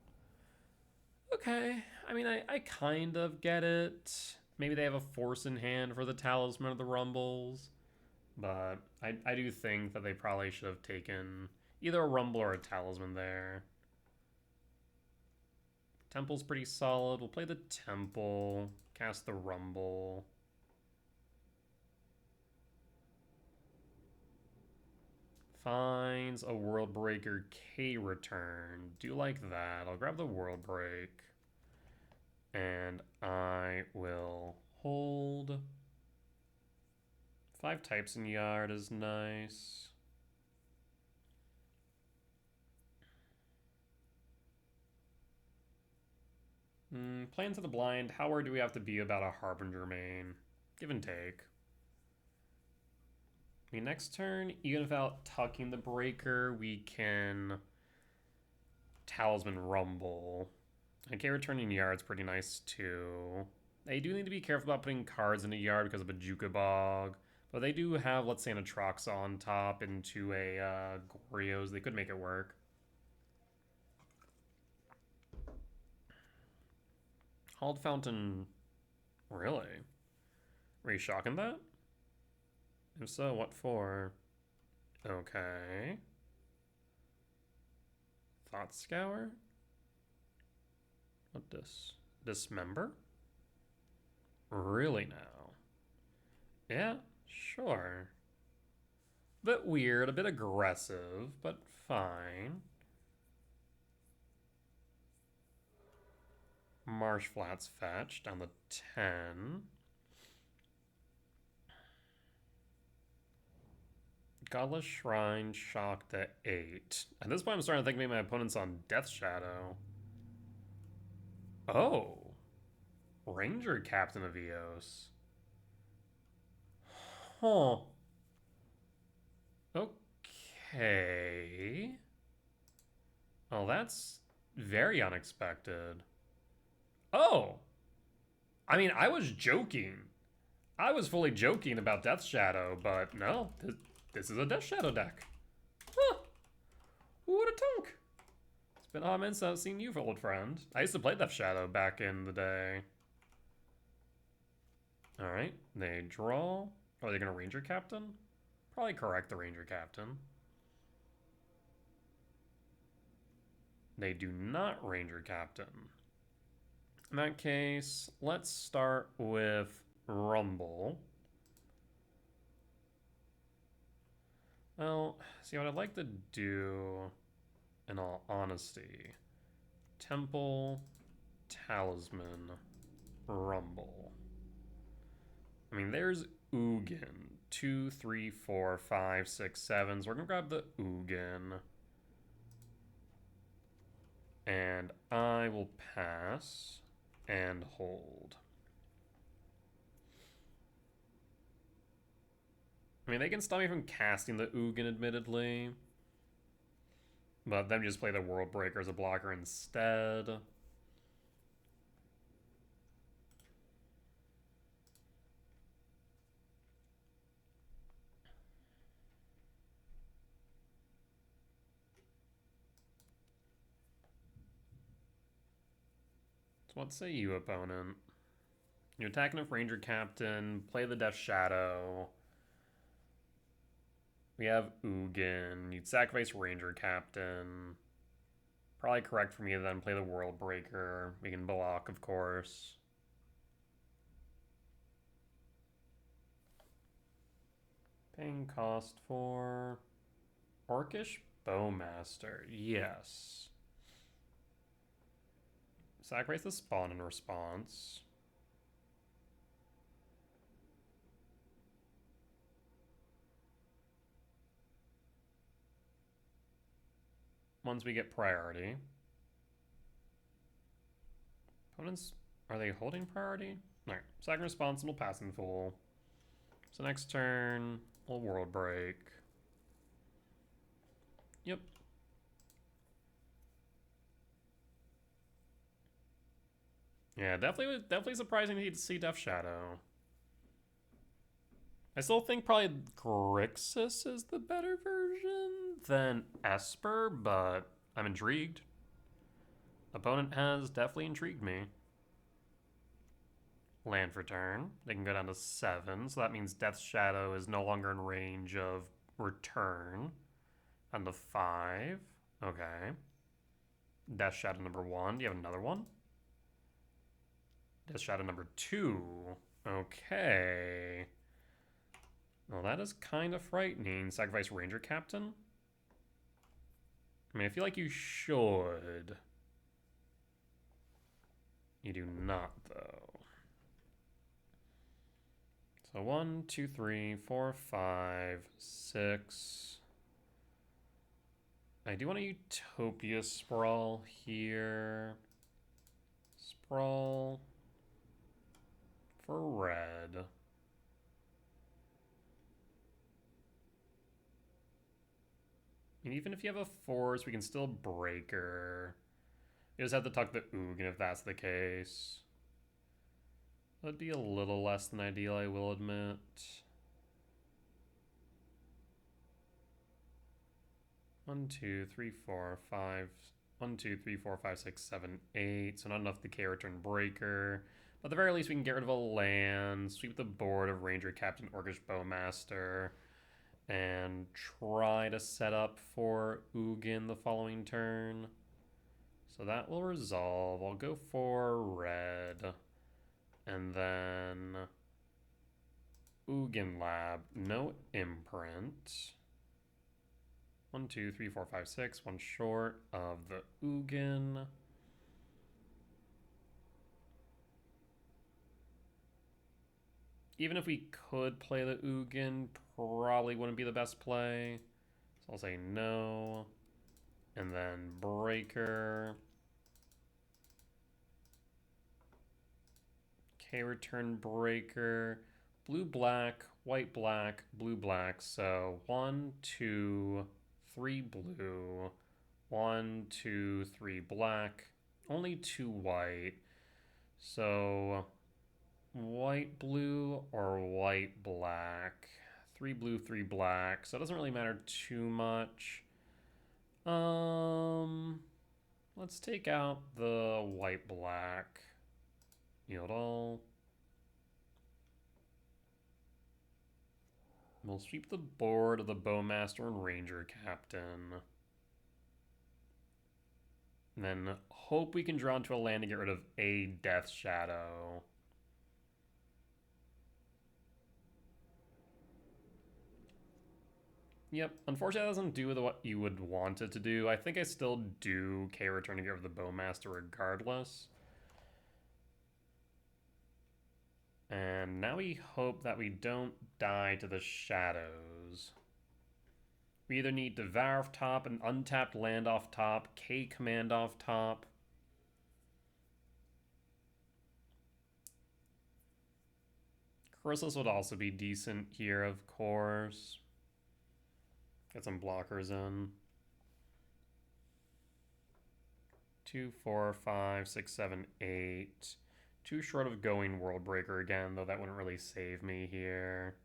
Speaker 1: Okay, I mean, I kind of get it. Maybe they have a force in hand for the Talisman of the Rumbles. But I do think that they probably should have taken either a Rumble or a Talisman there. Temple's pretty solid. We'll play the Temple, cast the Rumble. Finds a World Breaker K return. Do like that. I'll grab the World Break. And I will hold. 5 types in yard is nice. Play into the blind. How worried do we have to be about a Harbinger main? Give and take. I mean, next turn, even without tucking the breaker, we can Talisman Rumble. Okay, returning yard's pretty nice too. They do need to be careful about putting cards in a yard because of a Juka Bog. But they do have, let's say, an Atroxa on top into a Goryo's. They could make it work. Halled Fountain. Really? Were you shocking that? If so, what for? Okay. Thought Scour? What this? Dismember? Really now? Yeah, sure. A bit weird, a bit aggressive, but fine. Marsh Flats fetch down to 10. Godless Shrine shocked at 8. At this point, I'm starting to think maybe my opponent's on Death Shadow. Oh. Ranger Captain of Eos. Huh. Okay. Well, that's very unexpected. Oh. I mean, I was joking. I was fully joking about Death Shadow, but no. This is a Death Shadow deck. Huh. Who would have thunk? It's been a hot minute since I've seen you, old friend. I used to play Death Shadow back in the day. Alright, they draw. Are they going to Ranger Captain? Probably correct the Ranger Captain. They do not Ranger Captain. In that case, let's start with Rumble. Well, see what I'd like to do, in all honesty. Temple, Talisman, Rumble. I mean, there's Ugin. 2, 3, 4, 5, 6, 7. So we're gonna grab the Ugin. And I will pass and hold. I mean, they can stop me from casting the Ugin, admittedly. But then just play the World Breaker as a blocker instead. So what say you, opponent? You're attacking with Ranger Captain, play the Death Shadow. We have Ugin. You'd sacrifice Ranger Captain. Probably correct for me to then play the World Breaker. We can block, of course. Paying cost for Orcish Bowmaster. Yes. Sacrifice the spawn in response. Once we get priority. Opponents, are they holding priority? Alright, second response and we'll pass in full. So next turn, we'll World Break. Yep. Yeah, definitely surprising to see Death Shadow. I still think probably Grixis is the better version than Esper, but I'm intrigued. Opponent has definitely intrigued me. Land for turn. They can go down to 7, so that means Death Shadow is no longer in range of return. On the 5. Okay. Death Shadow number 1. Do you have another one? Death Shadow number 2. Okay. Well, that is kind of frightening. Sacrifice Ranger Captain? I mean, I feel like you should. You do not, though. So 1, 2, 3, 4, 5, 6. I do want a Utopia Sprawl here. Sprawl for red. And even if you have a force, we can still breaker. You just have to tuck the Ugin if that's the case. That'd be a little less than ideal, I will admit. One, two, three, four, five. 1, 2, 3, 4, 5, 6, 7, 8. So not enough to K return breaker. But at the very least, we can get rid of a land, sweep the board of Ranger Captain Orcish Bowmaster, and try to set up for Ugin the following turn. So that will resolve. I'll go for red. And then Ugin Lab, no imprint. 1, 2, 3, 4, 5, 6. One short of the Ugin. Even if we could play the Ugin, probably wouldn't be the best play. So I'll say no. And then breaker. Okay, return breaker. Blue, black, white, black, blue, black. So 1, 2, 3 blue. 1, 2, 3 black. Only 2 white. So white, blue, or white, black. 3 blue, 3 black. So it doesn't really matter too much. Let's take out the white, black. Yield all. We'll sweep the board of the Bowmaster and Ranger Captain. And then hope we can draw into a land to get rid of a Death Shadow. Yep, unfortunately that doesn't do what you would want it to do. I think I still do K-Return to get rid of the Bowmaster regardless. And now we hope that we don't die to the shadows. We either need Devour off top, an untapped land off top, K-Command off top. Chrysalis would also be decent here, of course. Get some blockers in. 2, 4, 5, 6, 7, 8. Too short of going World Breaker again, though that wouldn't really save me here.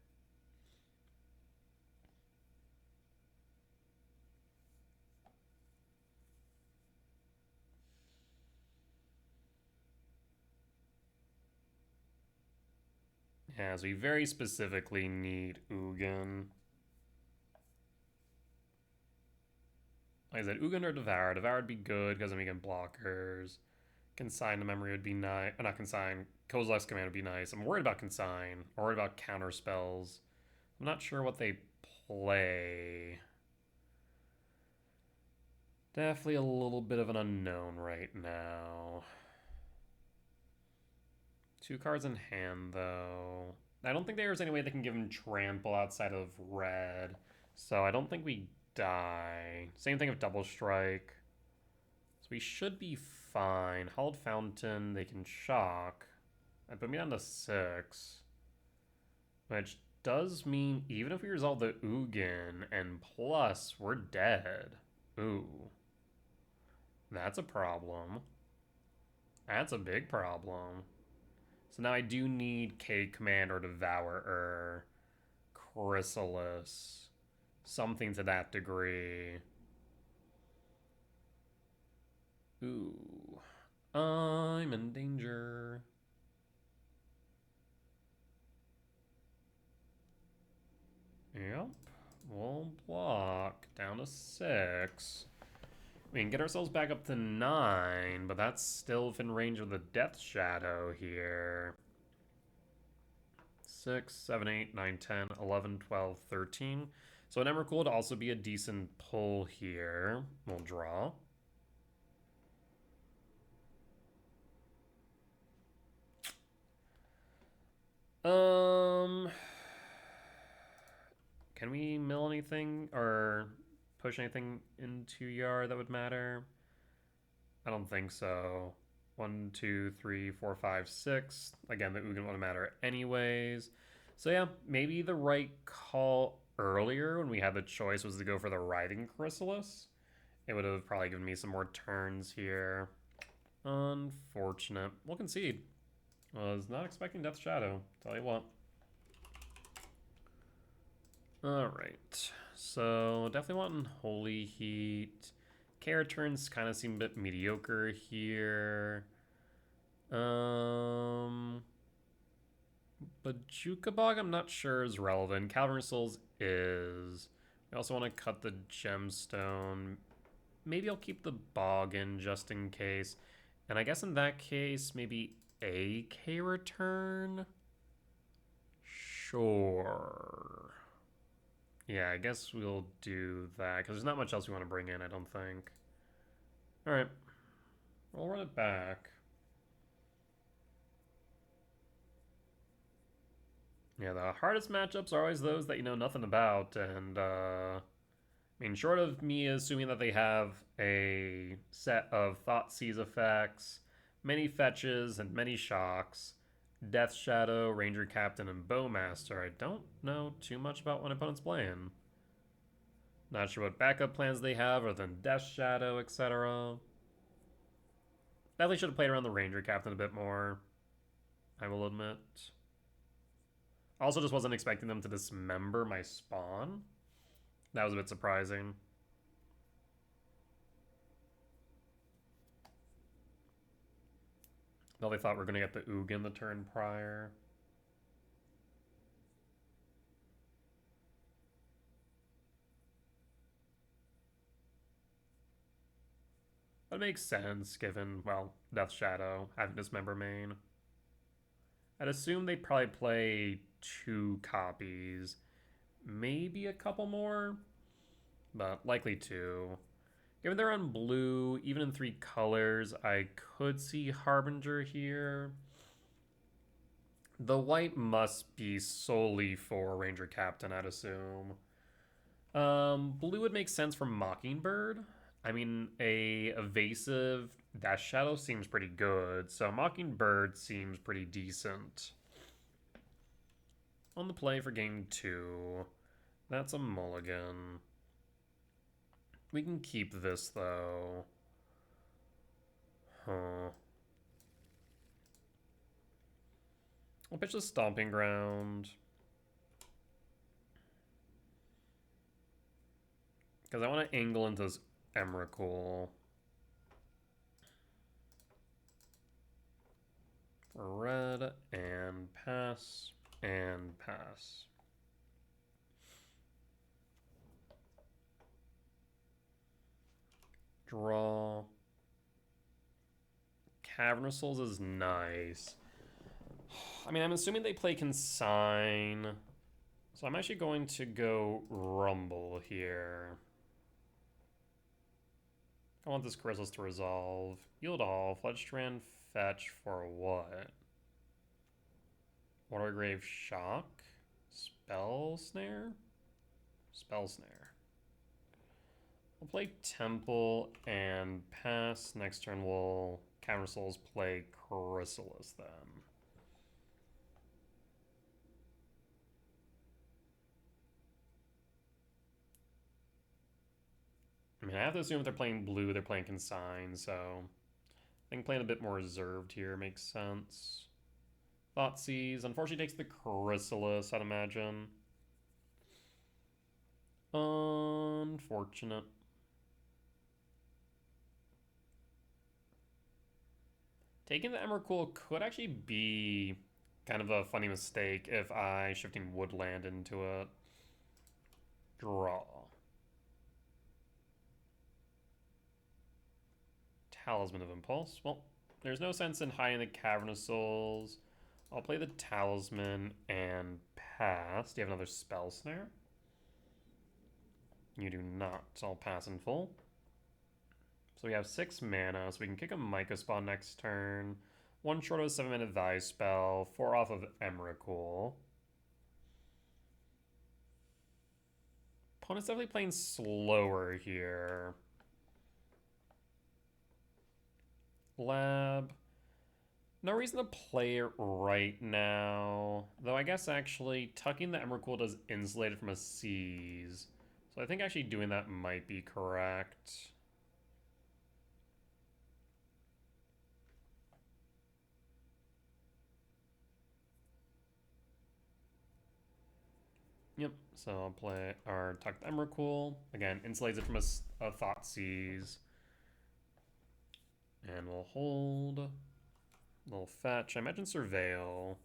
Speaker 1: Yeah, so we very specifically need Ugin. Like I said, Ugin or Devour. Devour would be good because then we get blockers. Consign to memory would be nice. Not consign. Kozilek's command would be nice. I'm worried about consign. I'm worried about counter spells. I'm not sure what they play. Definitely a little bit of an unknown right now. 2 cards in hand, though. I don't think there's any way they can give him trample outside of red. So I don't think we die. Same thing with double strike. So we should be fine. Hallowed Fountain, they can shock. That put me down to 6. Which does mean even if we resolve the Ugin and plus, we're dead. Ooh. That's a problem. That's a big problem. So now I do need K-Command or Devourer. Chrysalis. Something to that degree. Ooh. I'm in danger. Yep. We'll block. Down to 6. We can get ourselves back up to 9, but that's still within range of the Death Shadow here. 6, 7, 8, 9, 10, 11, 12, 13. So an Emrakul would also be a decent pull here. We'll draw. Can we mill anything or push anything into yard that would matter? I don't think so. 1, 2, 3, 4, 5, 6. Again, the Ugin wouldn't matter anyways. So yeah, maybe the right call earlier when we had the choice was to go for the Writhing Chrysalis. It would have probably given me some more turns here. Unfortunate. We'll concede. Was not expecting Death Shadow, tell you what. Alright, so definitely wanting Holy Heat. Care turns kind of seem a bit mediocre here. Bajuka Bog I'm not sure is relevant. Cavern Souls is. We also want to cut the Gemstone. Maybe I'll keep the Bog in just in case. And I guess in that case, maybe a K return? Sure. Yeah, I guess we'll do that, because there's not much else we want to bring in, I don't think. Alright. We'll run it back. Yeah, the hardest matchups are always those that you know nothing about, and, I mean, short of me assuming that they have a set of Thoughtseize effects, many fetches, and many shocks, Death Shadow, Ranger Captain, and Bowmaster. I don't know too much about what opponent's playing. Not sure what backup plans they have other than Death Shadow, etc. Definitely should have played around the Ranger Captain a bit more, I will admit. Also just wasn't expecting them to dismember my spawn. That was a bit surprising. Though they thought we were going to get the Ugin the turn prior. That makes sense given, well, Death Shadow having dismember main. I'd assume they'd probably play 2 copies. Maybe a couple more, but likely 2. Given they're on blue, even in 3 colors, I could see Harbinger here. The white must be solely for Ranger Captain, I'd assume. Blue would make sense for Mockingbird. I mean, a evasive Death Shadow seems pretty good, so Mockingbird seems pretty decent. On the play for game 2. That's a mulligan. We can keep this, though. Huh. I'll pitch the Stomping Ground. Because I want to angle into this Emrakul. For red, and pass, and pass. Draw. Cavernous Souls is nice. I mean, I'm assuming they play Consign. So I'm actually going to go Rumble here. I want this Chrysalis to resolve. Yield all. Fledgestrand fetch for what? Watergrave Shock? Spell Snare? Spell Snare. We'll play Temple and pass. Next turn we'll Counter Souls play Chrysalis then. I mean, I have to assume if they're playing blue, they're playing Consign, so I think playing a bit more reserved here makes sense. Thoughtseize, unfortunately takes the Chrysalis, I'd imagine. Unfortunate. Taking the Emrakul could actually be kind of a funny mistake if I shifting Woodland into it. Draw. Talisman of Impulse. Well, there's no sense in hiding the Cavernous Souls. I'll play the Talisman and pass. Do you have another Spell Snare? You do not, so I'll pass in full. So we have 6 mana, so we can kick a Myco Spawn next turn. 1 short of a 7-mana Value spell, 4 off of Emrakul. Opponent's definitely playing slower here. Lab. No reason to play it right now. Though I guess actually tucking the Emrakul does insulate it from a seize. So I think actually doing that might be correct. Yep, so I'll play our tucked Emrakul. Again, insulates it from a Thoughtseize. And we'll hold. We'll fetch. I imagine Surveil.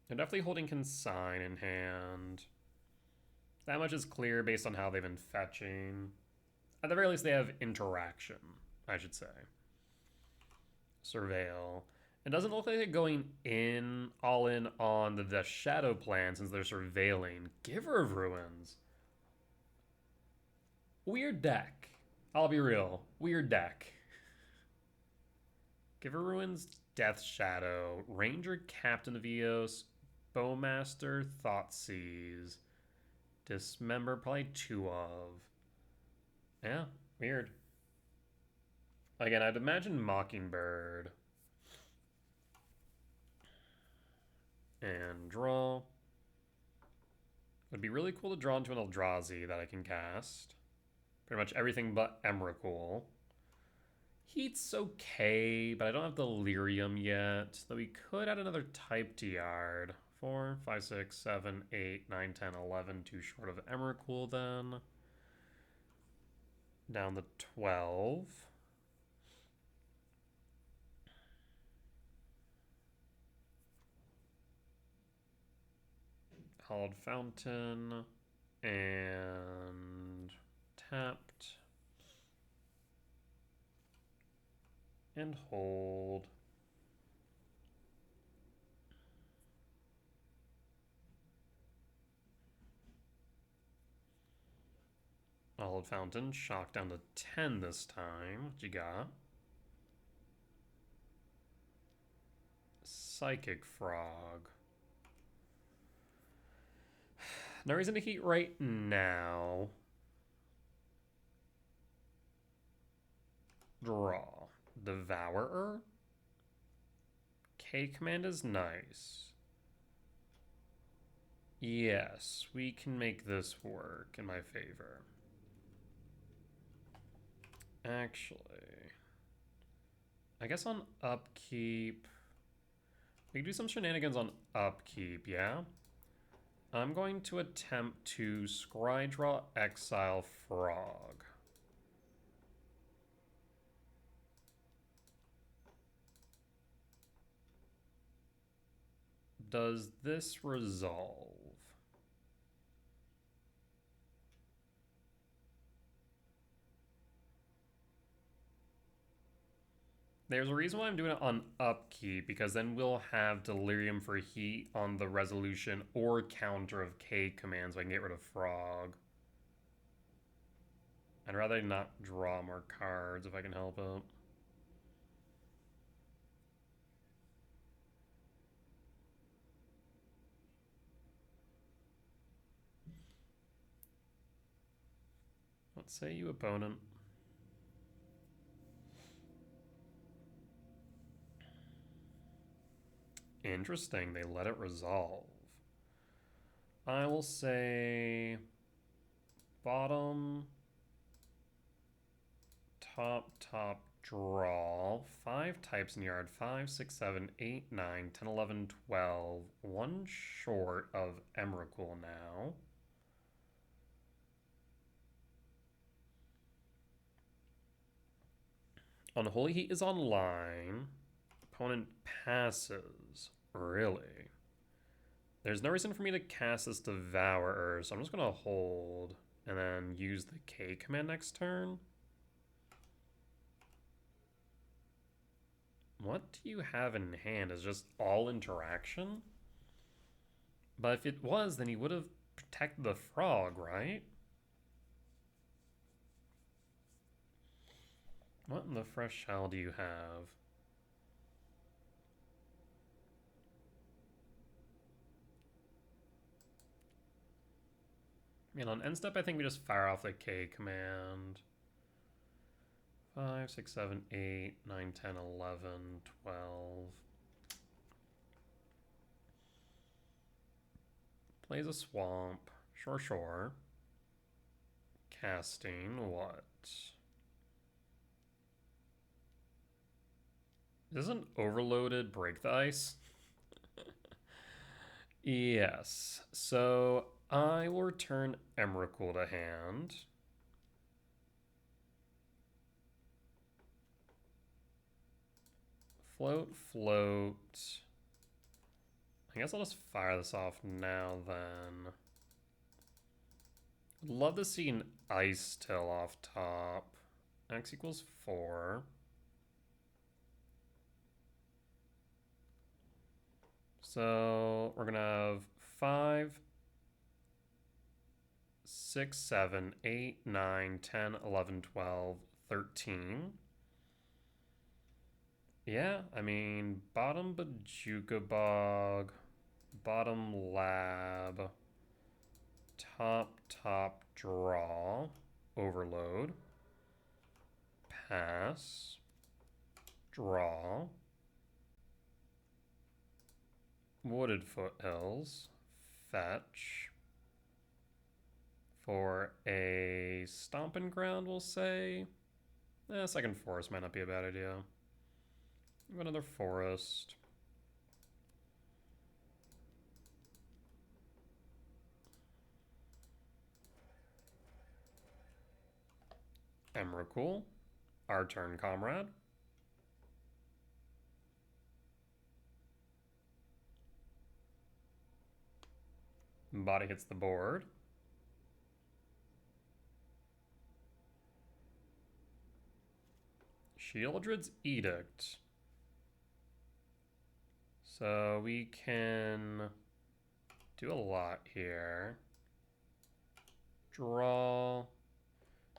Speaker 1: They're definitely holding Consign in hand. That much is clear based on how they've been fetching. At the very least, they have interaction, I should say. Surveil. It doesn't look like they're going all in on the Shadow plan since they're surveilling. Giver of Ruins. Weird deck. I'll be real. Weird deck. Giver Ruins, Death Shadow, Ranger Captain of Eos, Bowmaster, Thoughtseize, Dismember, probably 2 of. Yeah, weird. Again, I'd imagine Mockingbird. And draw. Would be really cool to draw into an Eldrazi that I can cast. Pretty much everything but Emrakul. Heat's okay, but I don't have Delirium yet. Though we could add another type to Yard. 4, 5, 6, 7, 8, 9, 10, 11. Too short of Emrakul then. Down to 12. Hallowed Fountain. And tapped. And hold. Hallowed Fountain, shock down to 10 this time. What you got? Psychic Frog. No reason to heat right now. Draw. Devourer. K command is nice. Yes, we can make this work in my favor. Actually, I guess on upkeep, we can do some shenanigans on upkeep, yeah? I'm going to attempt to scry draw exile frog. Does this resolve? There's a reason why I'm doing it on upkeep, because then we'll have Delirium for heat on the resolution or counter of K commands so I can get rid of frog. I'd rather not draw more cards if I can help it. Let's say you opponent. Interesting, they let it resolve. I will say bottom, top, draw. 5 types in yard. 5, 6, 7, 8, 9, 10, 11, 12. One short of Emrakul now. Unholy Heat is online. Opponent passes. Really? There's no reason for me to cast this Devourer, so I'm just going to hold and then use the K command next turn. What do you have in hand? Is just all interaction? But if it was, then he would have protected the frog, right? What in the fresh hell do you have? And on end step, I think we just fire off the K command. 5, 6, 7, 8, 9, 10, 11, 12. Plays a swamp. Sure. Casting what? Isn't overloaded break the ice? Yes. So I will return Emrakul to hand. Float. I guess I'll just fire this off now then. Would love to see an Ice Tail off top. X equals 4. So we're gonna have 5, 6, 7, 8, 9, 10, 11, 12, 13. Yeah, I mean, bottom Bajuka Bog, bottom Lab, top draw, overload, pass. Draw. Wooded Foothills. Fetch. For a Stomping Ground, we'll say. Second Forest might not be a bad idea. Another Forest. Emrakul. Our turn, comrade. Body hits the board. Sheoldred's Edict. So we can do a lot here. Draw.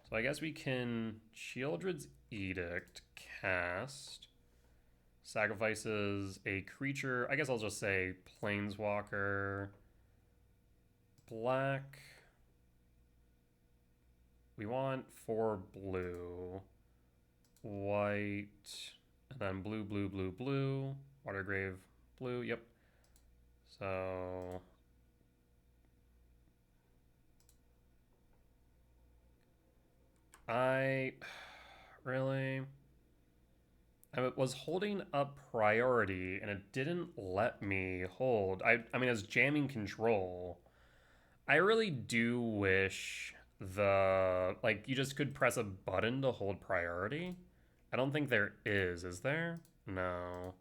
Speaker 1: So I guess we can Sheoldred's Edict, cast. Sacrifices a creature. I guess I'll just say Planeswalker. Black. We want 4 blue. White. And then blue, blue, blue, blue. Watergrave, blue. Yep. So I was holding up priority and it didn't let me hold. I mean, as jamming control, I really do wish you just could press a button to hold priority. I don't think there is there? No.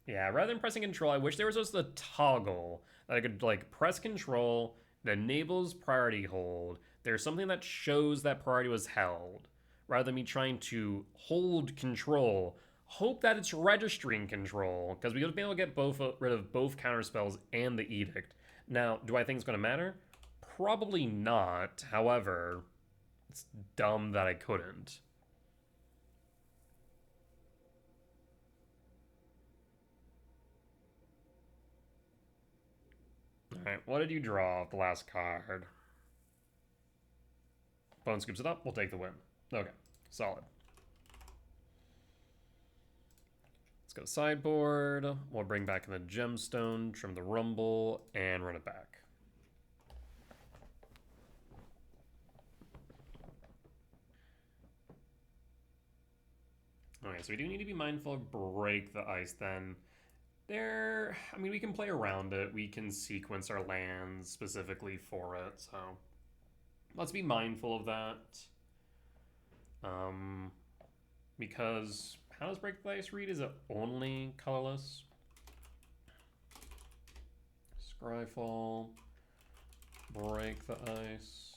Speaker 1: Yeah, rather than pressing control, I wish there was just a toggle that I could press control that enables priority hold. There's something that shows that priority was held, rather than me trying to hold control, hope that it's registering control, because we would be able to get rid of both counterspells and the edict. Now, do I think it's going to matter? Probably not. However, it's dumb that I couldn't. Alright, what did you draw off the last card? Bone scoops it up, we'll take the win. Okay, solid. Let's go sideboard. We'll bring back in the gemstone, trim the rumble, and run it back. Okay, so we do need to be mindful of break the ice then. We can play around it. We can sequence our lands specifically for it, so let's be mindful of that. Because how does break the ice read? Is it only colorless? Scryfall, break the ice.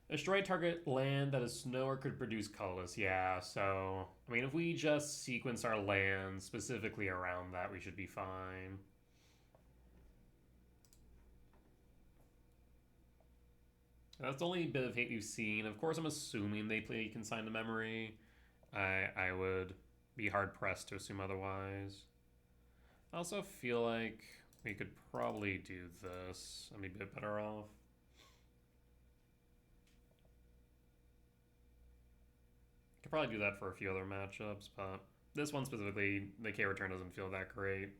Speaker 1: Destroy target land that is snow or could produce colorless. Yeah, so if we just sequence our lands specifically around that, we should be fine. That's the only bit of hate we've seen. Of course, I'm assuming they play Consign to Memory. I would be hard-pressed to assume otherwise. I also feel like we could probably do this and be a bit better off. Could probably do that for a few other matchups, but this one specifically, the K return doesn't feel that great.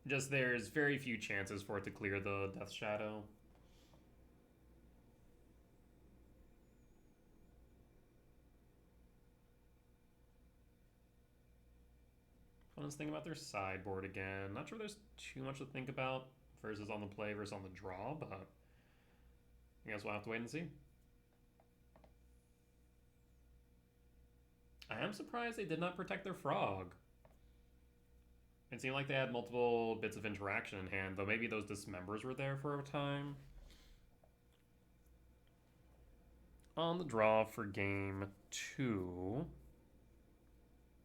Speaker 1: Just there's very few chances for it to clear the Death Shadow. Funnest thing about their sideboard again. Not sure there's too much to think about versus on the play versus on the draw, but I guess we'll have to wait and see. I am surprised they did not protect their frog. It seemed like they had multiple bits of interaction in hand, though maybe those dismembers were there for a time. On the draw for game 2,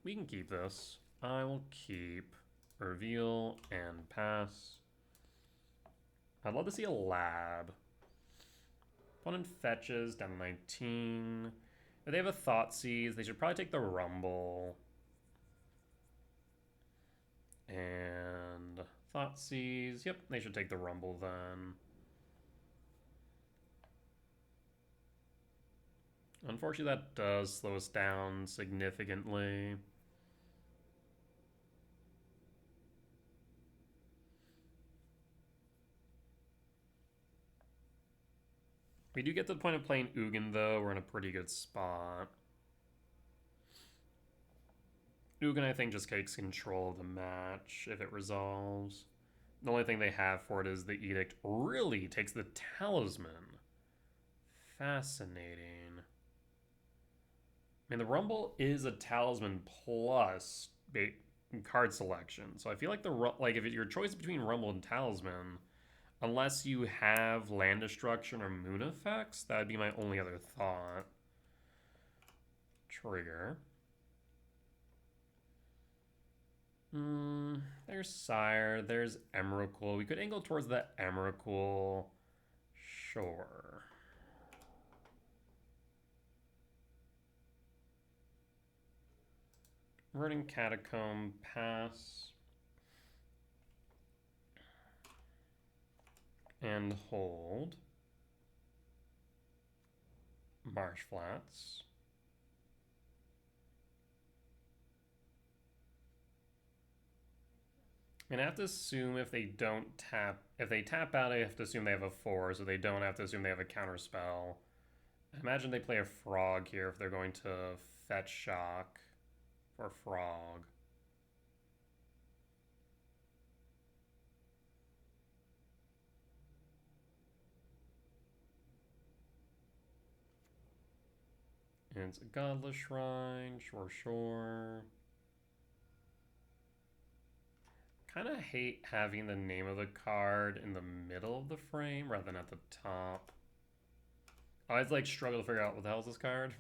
Speaker 1: we can keep this. I will keep reveal and pass. I'd love to see a lab. Opponent fetches down to 19. If they have a Thoughtseize, they should probably take the Rumble. And Thoughtseize. Yep, they should take the Rumble then. Unfortunately, that does slow us down significantly. We do get to the point of playing Ugin, though. We're in a pretty good spot. Ugin, I think, just takes control of the match if it resolves. The only thing they have for it is the Edict really takes the Talisman. Fascinating. I mean, the Rumble is a Talisman plus card selection. So I feel like if your choice is between Rumble and Talisman, unless you have land destruction or moon effects, that would be my only other thought. Trigger. There's Sire, there's Emrakul. We could angle towards the Emrakul. Sure. Verdant Catacomb, pass. And hold. Marsh Flats. And I have to assume if they tap out, I have to assume they have a 4, so they don't have to assume they have a counter spell. I imagine they play a frog here if they're going to fetch shock for frog. And it's a Godless Shrine, sure. Kind of hate having the name of the card in the middle of the frame rather than at the top. I always like struggle to figure out what the hell is this card.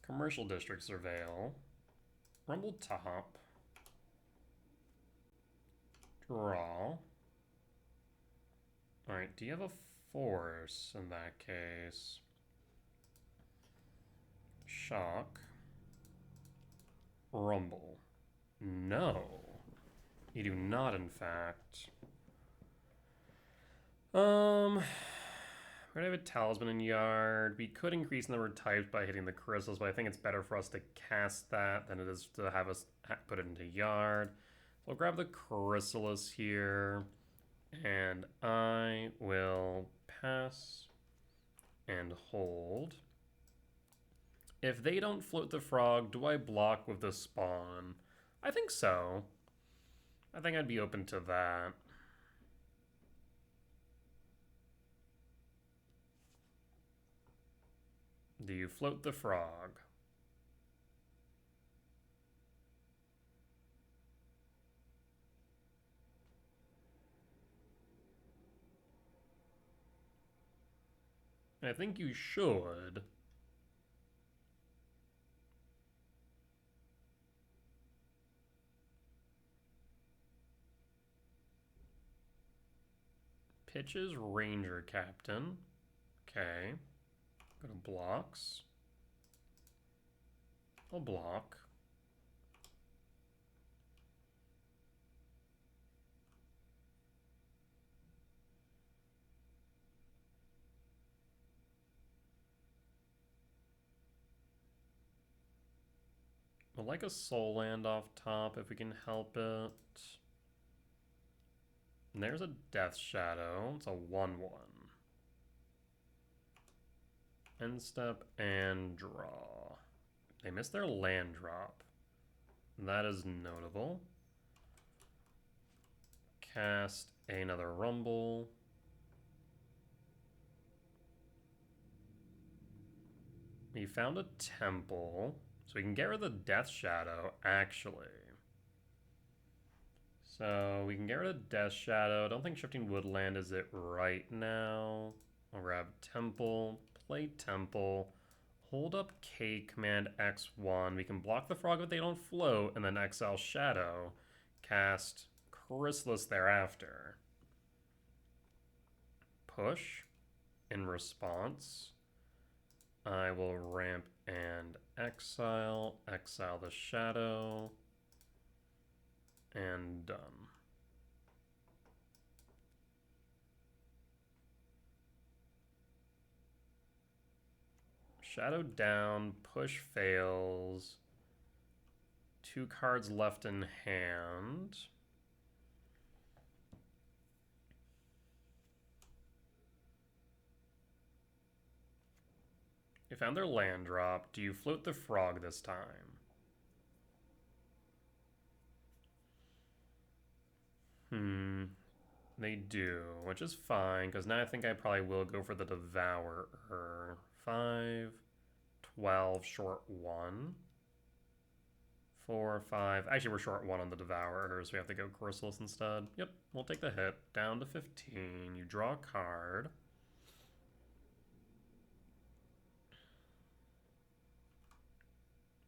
Speaker 1: Commercial District Surveil. Rumble top. Draw. Alright, do you have a force in that case? Shock. Rumble. No. You do not, in fact. We're gonna have a Talisman in Yard. We could increase the number of types by hitting the crystals, but I think it's better for us to cast that than it is to have us put it into Yard. So I'll grab the Chrysalis here, and I will pass and hold. If they don't float the frog, do I block with the spawn? I think so. I think I'd be open to that. Do you float the frog? I think you should. Pitches Ranger Captain. Okay. Go to blocks. I'll block. I'd like a soul land off top if we can help it. And there's a Death Shadow. It's a 1/1. End step and draw. They missed their land drop. That is notable. Cast another Rumble. We found a temple. So we can get rid of the Death Shadow, actually. So we can get rid of Death Shadow. I don't think Shifting Woodland is it right now. I'll grab Temple, play Temple, hold up K, command X1. We can block the frog if they don't float, and then exile Shadow. Cast Chrysalis thereafter. Push. In response, I will ramp and exile the Shadow, and done. Shadow down, push fails. 2 cards left in hand. They found their land drop. Do you float the frog this time? They do, which is fine, because now I think I probably will go for the Devourer. 5, 12, short 1. 4, 5. Actually, we're short 1 on the Devourer, so we have to go Chrysalis instead. Yep, we'll take the hit. Down to 15. You draw a card.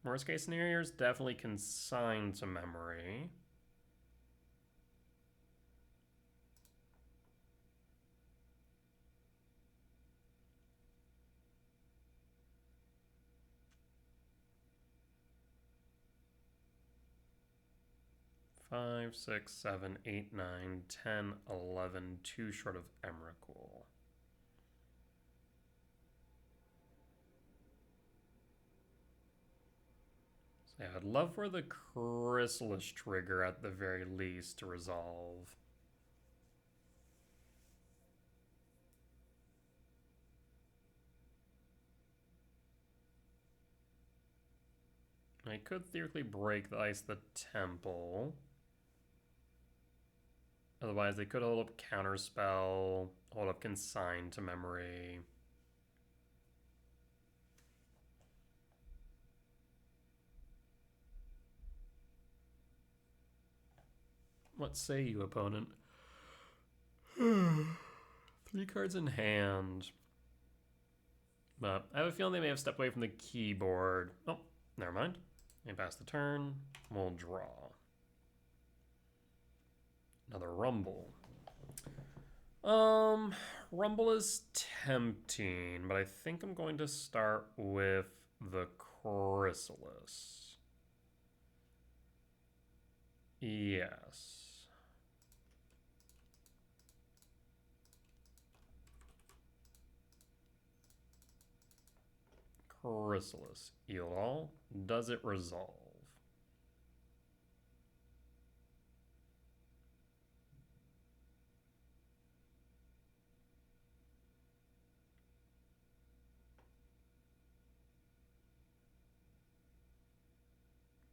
Speaker 1: Worst case scenario is definitely consigned to memory. Five, 6, 7, 8, 9, 10, 11, 2 short of Emrakul. So yeah, I'd love for the Chrysalis trigger at the very least to resolve. I could theoretically break the ice the temple. Otherwise, they could hold up Counterspell, hold up Consign to memory. What say you, opponent? 3 cards in hand. But I have a feeling they may have stepped away from the keyboard. Oh, never mind. They pass the turn. We'll draw. Another Rumble. Rumble is tempting, but I think I'm going to start with the Chrysalis. Yes. Chrysalis. Elal. Does it resolve?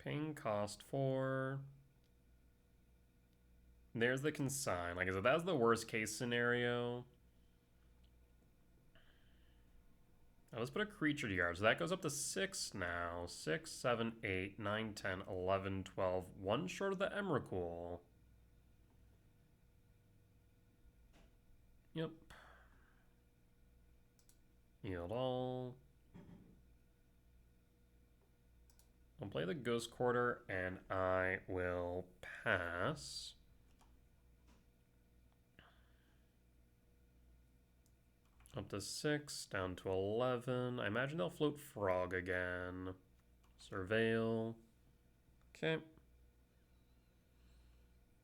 Speaker 1: Paying cost 4. There's the consign. Like I said, that was the worst case scenario. Now let's put a creature to yard. So that goes up to 6 now. 6, 7, 8, 9, 10, 11, 12. 1 short of the Emrakul. Yep. Yield all. I'll play the Ghost Quarter and I will pass. Up to 6, down to 11. I imagine they'll float Frog again. Surveil. Okay.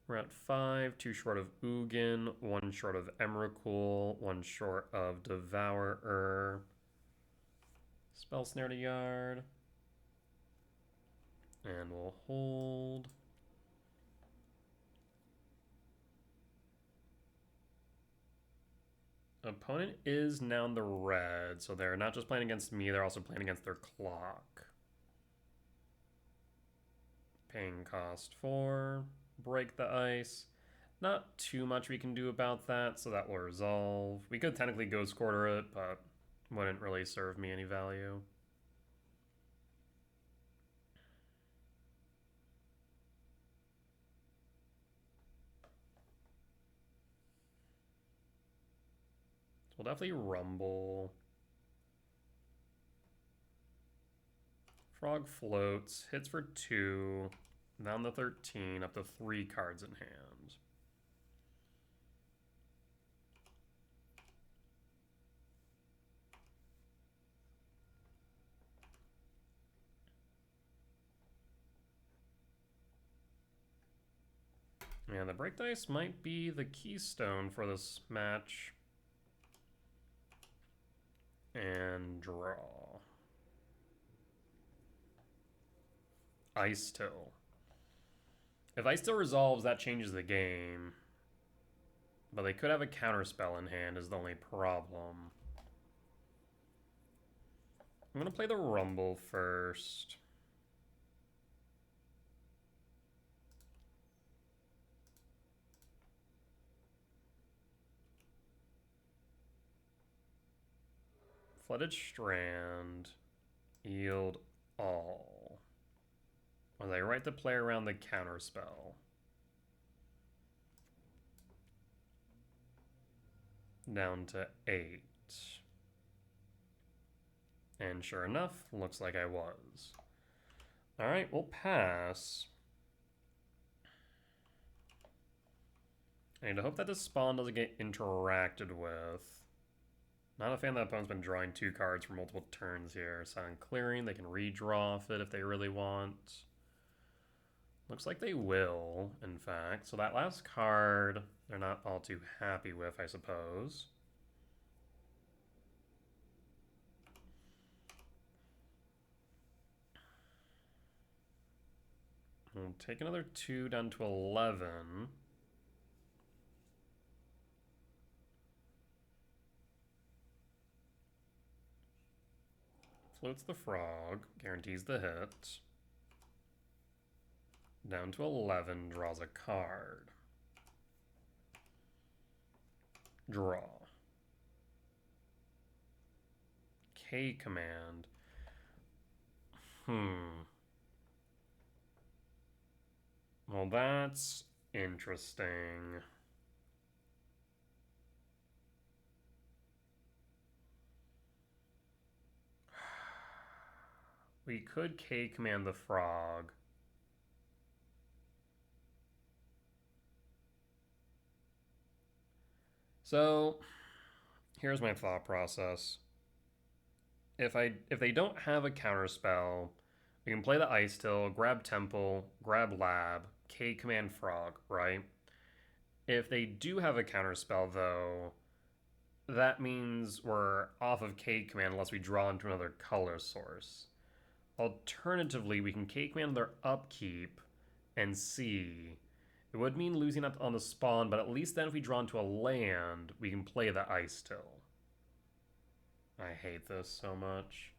Speaker 1: We're at 5, 2 short of Ugin, 1 short of Emrakul, 1 short of Devourer. Spell Snare to yard. And we'll hold. Opponent is now in the red, so they're not just playing against me, they're also playing against their clock. Paying cost 4. Break the ice. Not too much we can do about that, so that will resolve. We could technically Ghost Quarter it, but wouldn't really serve me any value. We'll definitely Rumble. Frog floats, hits for 2, down to 13, up to 3 cards in hand. And the break dice might be the keystone for this match. And draw. Ice Till. If Ice Till resolves, that changes the game. But they could have a counterspell in hand is the only problem. I'm going to play the Rumble first. Flooded Strand. Yield all. Was I right to play around the counterspell? Down to 8. And sure enough, looks like I was. Alright, we'll pass. I need to hope that this spawn doesn't get interacted with. Not a fan that opponent's been drawing 2 cards for multiple turns here. Silent Clearing, they can redraw off it if they really want. Looks like they will, in fact. So that last card, they're not all too happy with, I suppose. We'll take another 2 down to 11. Floats the frog, guarantees the hit. Down to 11, draws a card. Draw. K command. Well, that's interesting. We could K command the frog. So, here's my thought process. If they don't have a counterspell, we can play the Ice Till, grab Temple, grab Lab, K command Frog, right? If they do have a counterspell, though, that means we're off of K command unless we draw into another color source. Alternatively, we can K command their upkeep and see. It would mean losing up on the spawn, but at least then if we draw into a land, we can play the Ice Till. I hate this so much.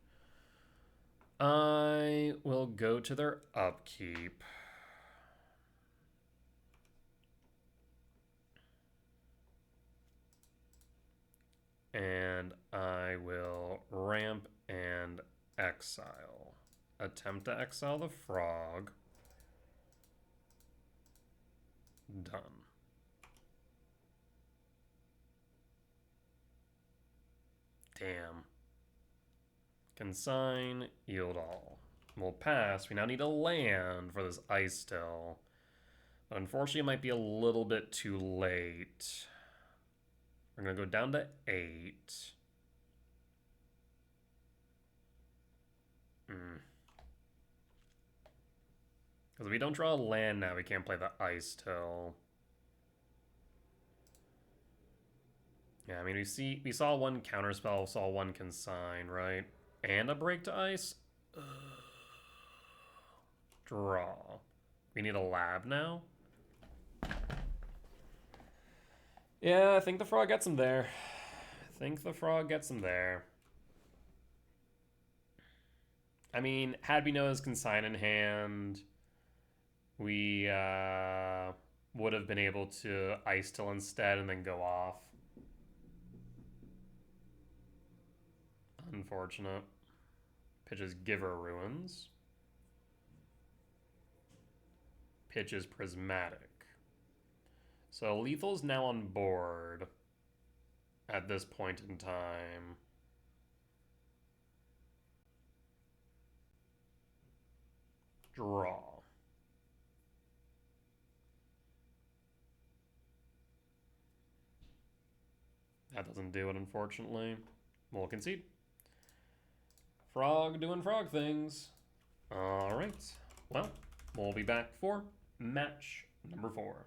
Speaker 1: I will go to their upkeep. And I will ramp and exile. Attempt to exile the frog. Done. Damn. Consign, yield all. We'll pass. We now need a land for this Ice Till. But unfortunately, it might be a little bit too late. We're going to go down to 8. Because if we don't draw a land now, we can't play the Ice Till. Yeah, I mean, we saw one counterspell, saw one consign, right? And a break to ice? Draw. We need a lab now? Yeah, I think the frog gets him there. I mean, had we known his consign in hand, we would have been able to Ice Till instead and then go off. Unfortunate. Pitches Giver Ruins. Pitches Prismatic. So Lethal's now on board at this point in time. Draw. That doesn't do it, unfortunately. We'll concede. Frog doing frog things. All right. Well, we'll be back for match number 4.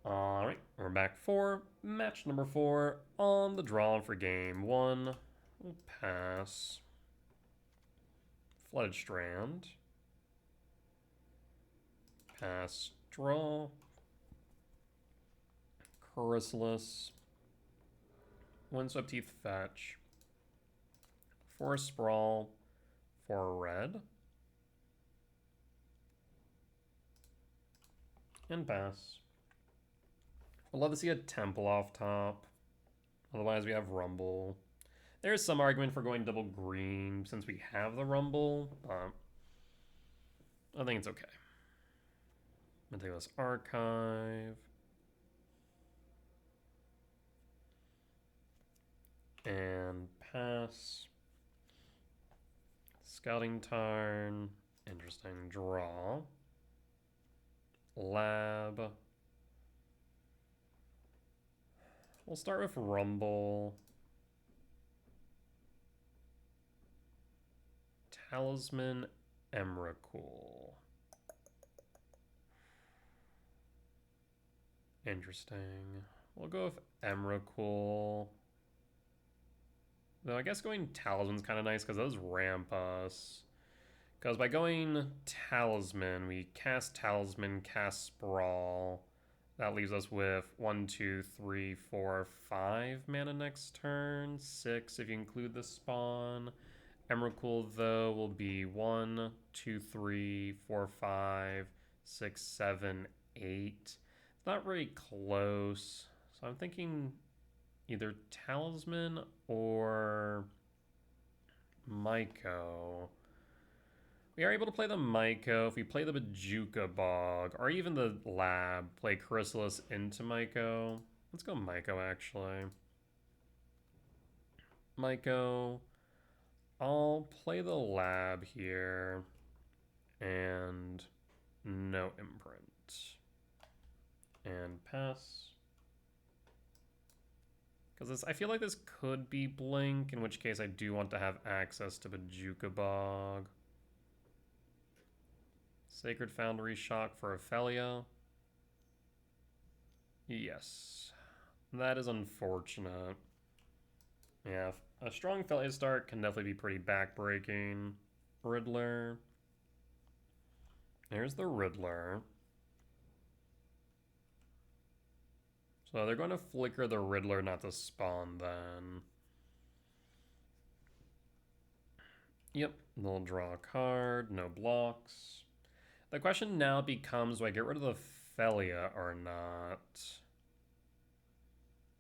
Speaker 1: All right, we're back for match number 4 on the draw for game 1. We'll pass. Flooded Strand. Pass. Draw. Chrysalis. Windswept Teeth fetch. 4 sprawl. 4 red. And pass. I'd love to see a temple off top. Otherwise we have rumble. There's some argument for going double green since we have the rumble, but I think it's okay. Meticulous Archive. And pass. Scouting Tarn. Interesting. Draw. Lab. We'll start with Rumble. Talisman Emrakul. Interesting. We'll go with Emrakul. Though I guess going Talisman's kind of nice because those ramp us. Because by going Talisman, we cast Talisman, cast Sprawl. That leaves us with 1, 2, 3, 4, 5 mana next turn. 6 if you include the spawn. Emrakul, though, will be 1, 2, 3, 4, 5, 6, 7, 8. Not very close. So I'm thinking either Talisman or Myco. We are able to play the Myco. If we play the Bajuka Bog, or even the Lab, play Chrysalis into Myco. Let's go Myco, actually. Myco. I'll play the Lab here. And no imprint. And pass. Because I feel like this could be Blink, in which case I do want to have access to Bajuka Bog. Sacred Foundry Shock for Ophelia. Yes. That is unfortunate. Yeah, a strong Ophelia start can definitely be pretty backbreaking. Riddler. There's the Riddler. So they're going to flicker the Riddler not to spawn then. Yep, they'll draw a card, no blocks. The question now becomes, do I get rid of the Ophelia or not?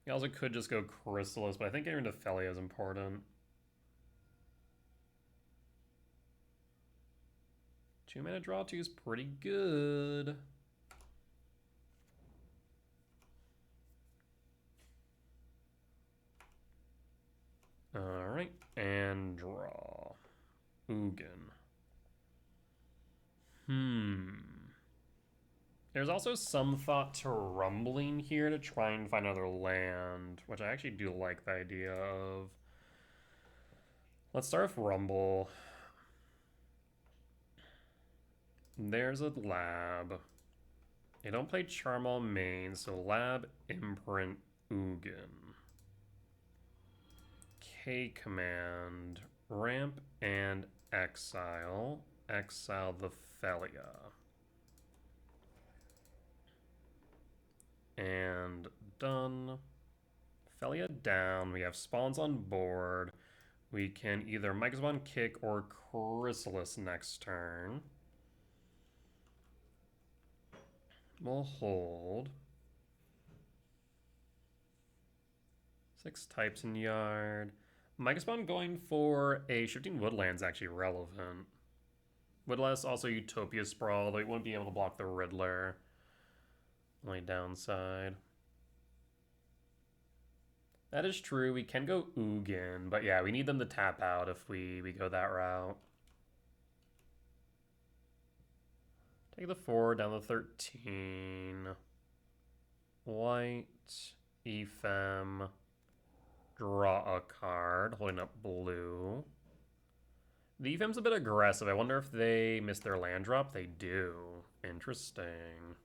Speaker 1: I also could just go Chrysalis, but I think getting rid of Ophelia is important. 2 mana draw 2 is pretty good. Alright, and draw. Ugin. There's also some thought to rumbling here to try and find another land, which I actually do like the idea of. Let's start with Rumble. There's a Lab. They don't play Charmal main, so Lab, Imprint, Ugin. K command, ramp and exile. Exile the Ophelia. And done. Ophelia down. We have spawns on board. We can either Mycospawn kick or Chrysalis next turn. We'll hold. 6 types in yard. Mycospawn going for a Shifting Woodland's actually relevant. Woodless, also Utopia Sprawl, though it wouldn't be able to block the Riddler. Only downside. That is true. We can go Ugin, but yeah, we need them to tap out if we go that route. Take the 4 down to 13. White, Ephem, draw a card, holding up blue. The Ephem's a bit aggressive. I wonder if they miss their land drop. They do. Interesting.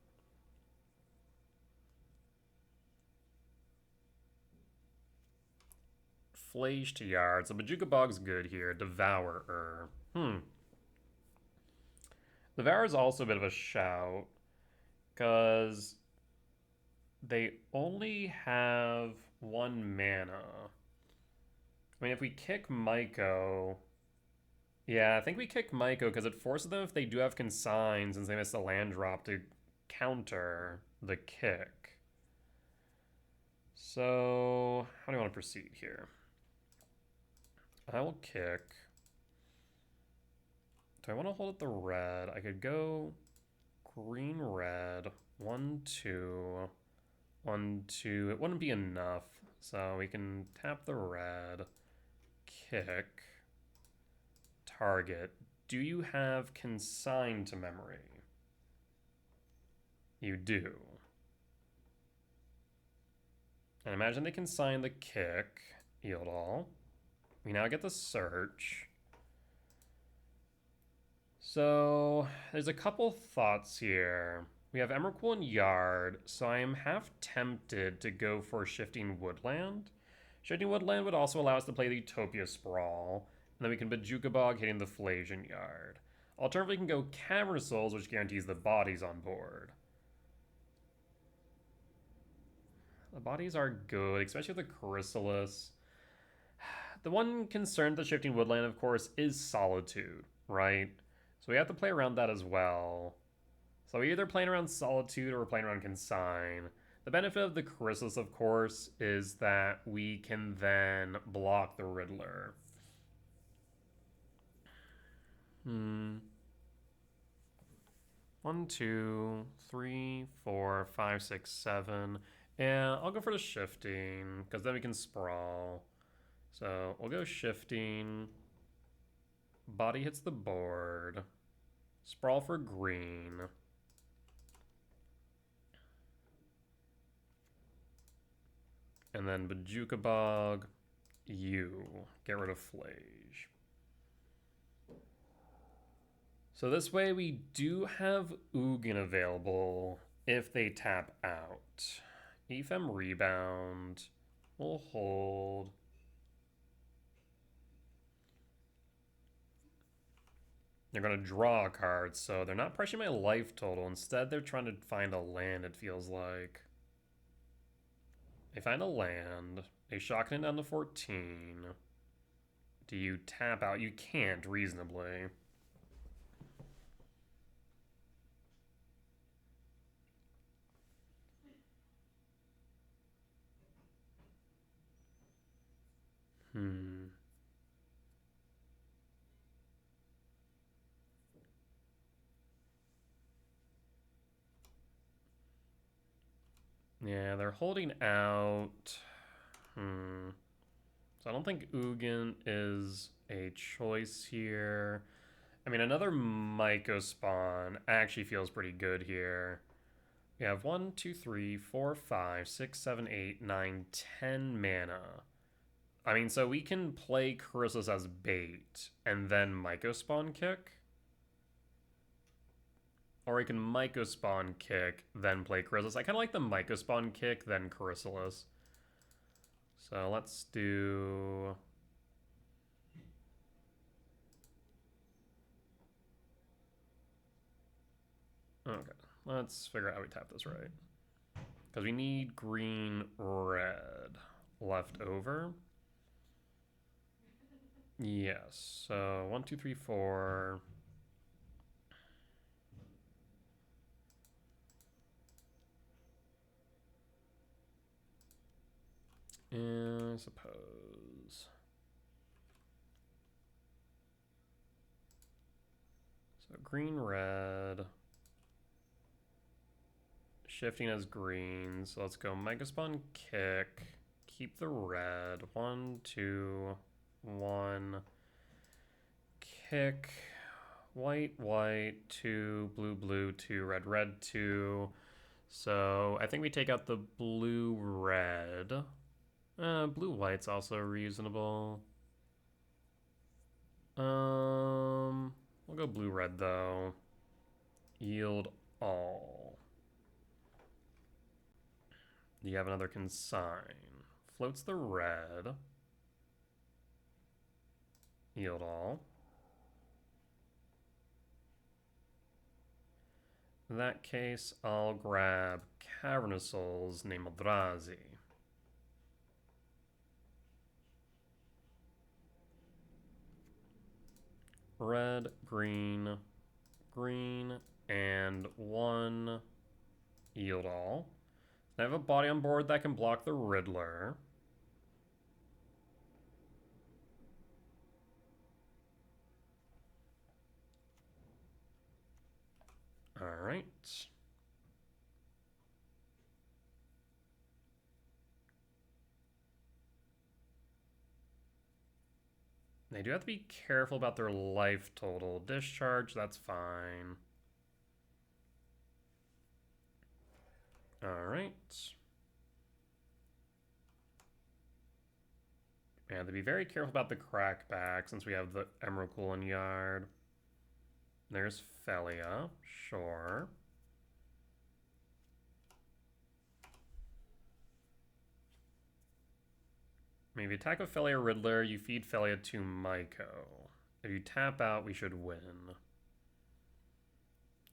Speaker 1: Flash to yard. So Bajuka Bog's good here. Devourer. Devourer is also a bit of a shout. Because they only have 1 mana. I mean, if we kick Maiko... Yeah, I think we kick Maiko because it forces them, if they do have consigns, since they missed a land drop, to counter the kick. So, how do you want to proceed here? I will kick. Do I want to hold up the red? I could go green, red, 1, 2, 1, 2. It wouldn't be enough, so we can tap the red, kick, target. Do you have consign to memory? You do. And imagine they consign the kick, yield all. We now get the search. So there's a couple thoughts here. We have Emrakul and Yard, so I am half tempted to go for Shifting Woodland. Shifting Woodland would also allow us to play the Utopia Sprawl, and then we can Bojuka Bog hitting the Flavian Yard. Alternatively, we can go Cavern of Souls, which guarantees the bodies on board. The bodies are good, especially with the Chrysalis. The one concern with the Shifting Woodland, of course, is Solitude, right? So we have to play around that as well. So we're either playing around Solitude or we're playing around Consign. The benefit of the Chrysalis, of course, is that we can then block the Riddler. 1, 2, 3, 4, 5, 6, 7. Yeah, I'll go for the Shifting, because then we can Sprawl. So we'll go Shifting. Body hits the board. Sprawl for green. And then Bojuka Bog, you. Get rid of Flage. So this way we do have Ugin available if they tap out. Ephem Rebound. We'll hold. They're going to draw a card, so they're not pressuring my life total. Instead, they're trying to find a land, it feels like. They find a land. They shock it down to 14. Do you tap out? You can't, reasonably. Yeah, they're holding out. So I don't think Ugin is a choice here. I mean, another Myco spawn actually feels pretty good here. We have 1, 2, 3, 4, 5, 6, 7, 8, 9, 10 mana. I mean, so we can play Chrysalis as bait and then Myco spawn kick. Or we can Myco spawn kick, then play Chrysalis. I kind of like the Myco spawn kick, then Chrysalis. So let's do... Okay, let's figure out how we tap this right. Because we need green, red left over. Yes, so 1, 2, 3, 4... I suppose. So green, red. Shifting as green. So let's go Mega Spawn kick. Keep the red. 1, 2, 1. Kick. White, white, 2, blue, blue, 2, red, red, 2. So I think we take out the blue, red. Blue white's also reasonable. We'll go blue red though. Yield all. You have another consign. Floats the red. Yield all. In that case, I'll grab Cavernous Souls, name Eldrazi. Red, green, green, and one Yield All. I have a body on board that can block the Riddler. Alright. They do have to be careful about their life total. Discharge, that's fine. Alright. Yeah, to be very careful about the crackback since we have the Emrakul in yard. There's Felia, sure. Maybe attack with Felia Riddler, you feed Felia to Myco. If you tap out, we should win.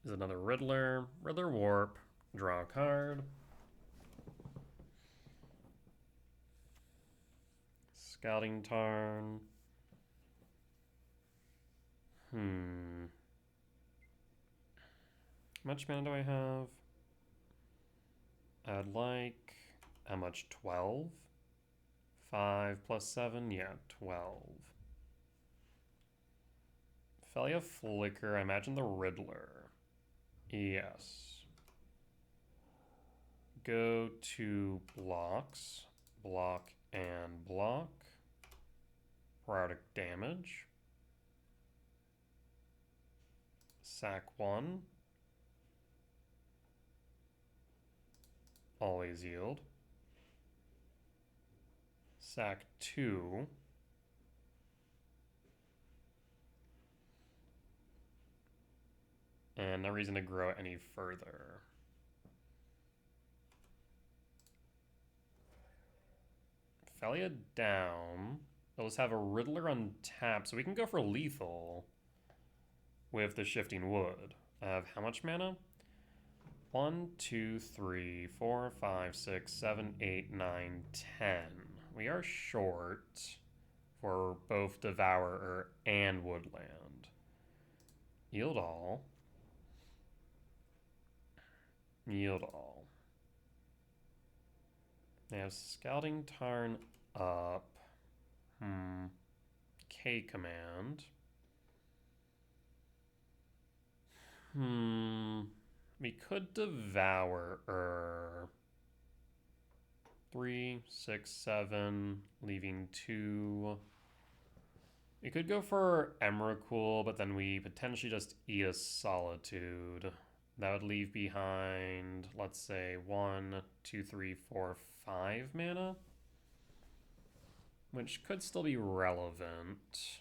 Speaker 1: Is another Riddler. Riddler Warp. Draw a card. Scouting Tarn. How much mana do I have? I'd like... How much? 12? 5 plus 7? Yeah, 12. Felia Flicker. I imagine the Riddler. Yes. Go to blocks. Block and block. Periodic damage. Sack 1. Always yield. Sack 2. And no reason to grow it any further. Felia down. Those have a Riddler on tap, so we can go for lethal with the Shifting Wood. I have how much mana? 1, 2, 3, 4, 5, 6, 7, 8, 9, 10. We are short for both Devourer and Woodland. Yield all. Yield all. They have Scouting Tarn up. K command. We could Devour 3, 6, 7, leaving 2. We could go for Emrakul, but then we potentially just eat a Solitude. That would leave behind, let's say, 1, 2, 3, 4, 5 mana. Which could still be relevant.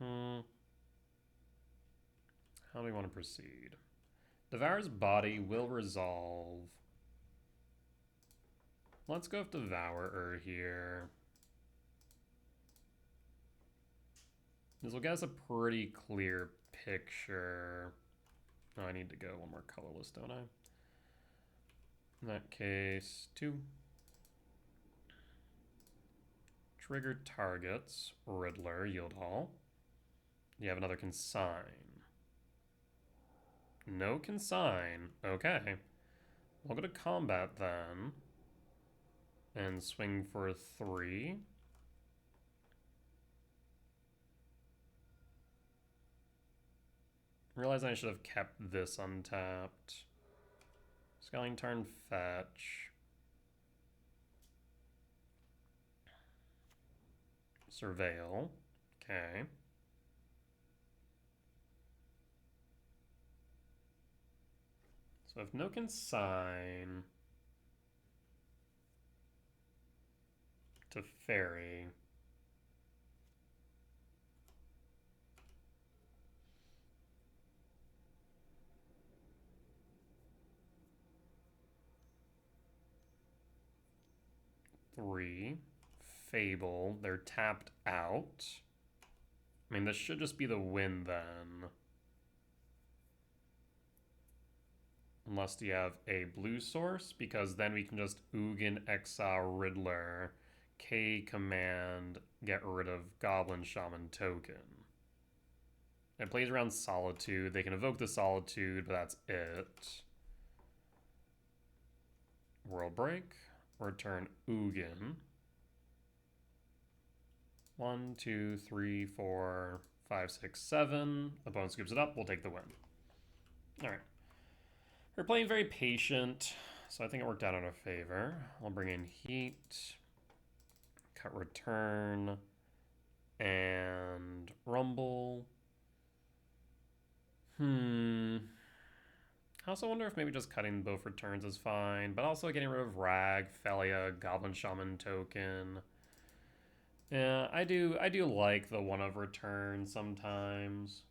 Speaker 1: How do we want to proceed? Devour's Body will resolve. Let's go with Devourer here. This will get us a pretty clear picture. Oh, I need to go one more colorless, don't I? In that case, 2. Triggered targets. Riddler, yield all. You have another consign. No consign. Okay. We'll go to combat then. And swing for 3. Realizing I should have kept this untapped. Scouting Tarn fetch. Surveil. Okay. So if no consign to fairy. Three. Fable. They're tapped out. I mean, this should just be the win then. Unless you have a blue source, because then we can just Ugin, exile Riddler, K command, get rid of Goblin Shaman token. It plays around Solitude. They can evoke the Solitude, but that's it. World Break. Return Ugin. 1, 2, 3, 4, 5, 6, 7. Opponent scoops it up. We'll take the win. All right. We're playing very patient, so I think it worked out in our favor. I'll bring in Heat, cut Return, and Rumble. I also wonder if maybe just cutting both returns is fine, but also getting rid of Rag, Felia, Goblin Shaman token. Yeah, I do like the one of return sometimes.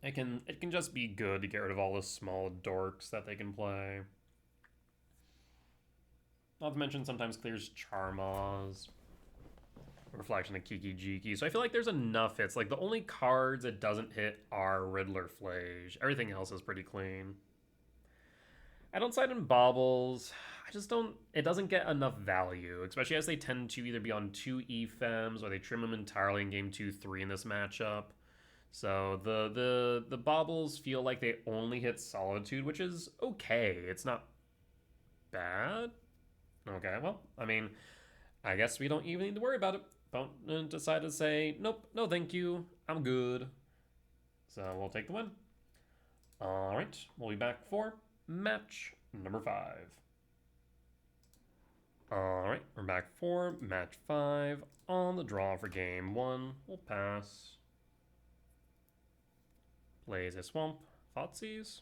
Speaker 1: It can just be good to get rid of all the small dorks that they can play. Not to mention sometimes clears Charmaz. Reflection of Kiki Jiki. So I feel like there's enough hits. Like the only cards it doesn't hit are Riddler Flage. Everything else is pretty clean. I don't side in Baubles. I just don't... It doesn't get enough value, especially as they tend to either be on 2 E-Fems or they trim them entirely in game 2-3 in this matchup. So the Baubles feel like they only hit Solitude, which is okay. It's not bad. Okay, well, I mean, I guess we don't even need to worry about it. Opponent decided to say, nope, no thank you, I'm good. So we'll take the win. All right, we'll be back for match number 5. All right, we're back for match 5 on the draw for game 1. We'll pass. Plays a Swamp. Thoughtseize.